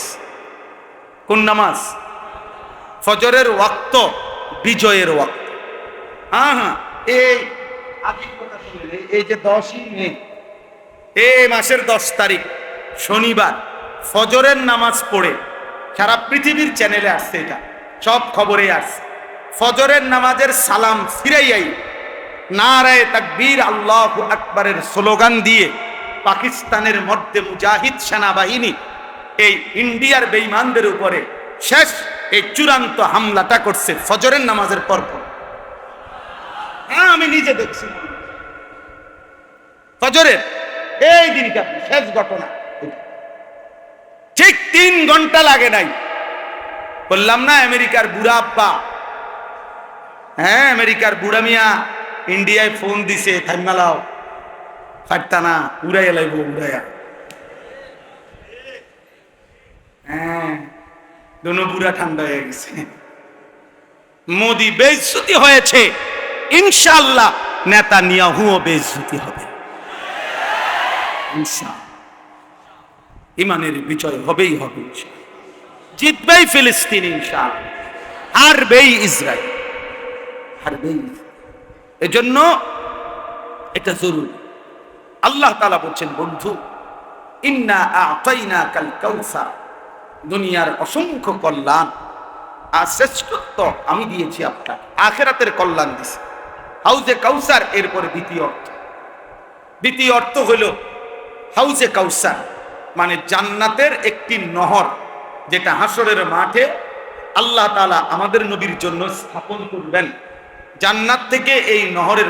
কোন নামাজ? ফজরের ওয়াক্ত বিজয়ের ওয়াক্ত। হ্যাঁ, এই আজীব কথা শুনলেন, এই যে 10ই মে, এই মাসের 10 তারিখ শনিবার ফজরের নামাজ পড়ে সারা পৃথিবীর চ্যানেলে আসছে, এটা সব খবরে আসছে। ফজরের নামাজের সালাম ফিরাইয়াই নারায়ে তাকবীর আল্লাহু আকবারের স্লোগান দিয়ে পাকিস্তানের মধ্যে মুজাহিদ সেনাবাহিনী এই ইন্ডিয়ার বেঈমানদের উপরে শেষ এই চূড়ান্ত হামলাটা করছে ফজরের নামাজের পর। হ্যাঁ, আমি নিজে দেখছি ফজরের এই দিনটা শেষ ঘটনা। ঠিক 3 ঘন্টা লাগে নাই, বললাম না আমেরিকার বুড়া আব্বা, হ্যাঁ আমেরিকার বুড়া মিয়া ইন্ডিয়ায় ফোন দিছে, থাইমালাও ফাটতা না, উড়াইয়া লাইব উড়াইয়া। হ্যাঁ, দোনো বুড়া ঠান্ডা হয়ে গেছে। মোদি বেইজ্জতি হয়েছে, ইনশাআল্লাহ নেতানিয়াহুও বেইজ্জতি হবে ইনশাআল্লাহ। ইমানের বিজয় হবেই হবে ইনশাআল্লাহ, জিতবেই ফিলিস্তিন ইনশাআল্লাহ, হারবেই ইসরায়েল, হারবেই। এজন্য এটা জরুরি। আল্লাহ তাআলা বলছেন, বন্ধু ইন্না আ'তাইনাকাল কাউসার, দুনিয়ার অসংখ্য কল্যাণ আর শ্রেষ্ঠত্ব আমি দিয়েছি আপনাকে, আখিরাতের কল্যাণ দিয়েছি। হাউজে কাউসার এরপরে দ্বিতীয় অর্থ হলো হাউজে কাউসার মানে জান্নাতের একটি নহর, যেটা হাসরের মাঠে আল্লাহ তাআলা আমাদের নবীর জন্য স্থাপন করবেন। জান্নাত থেকে এই নহরের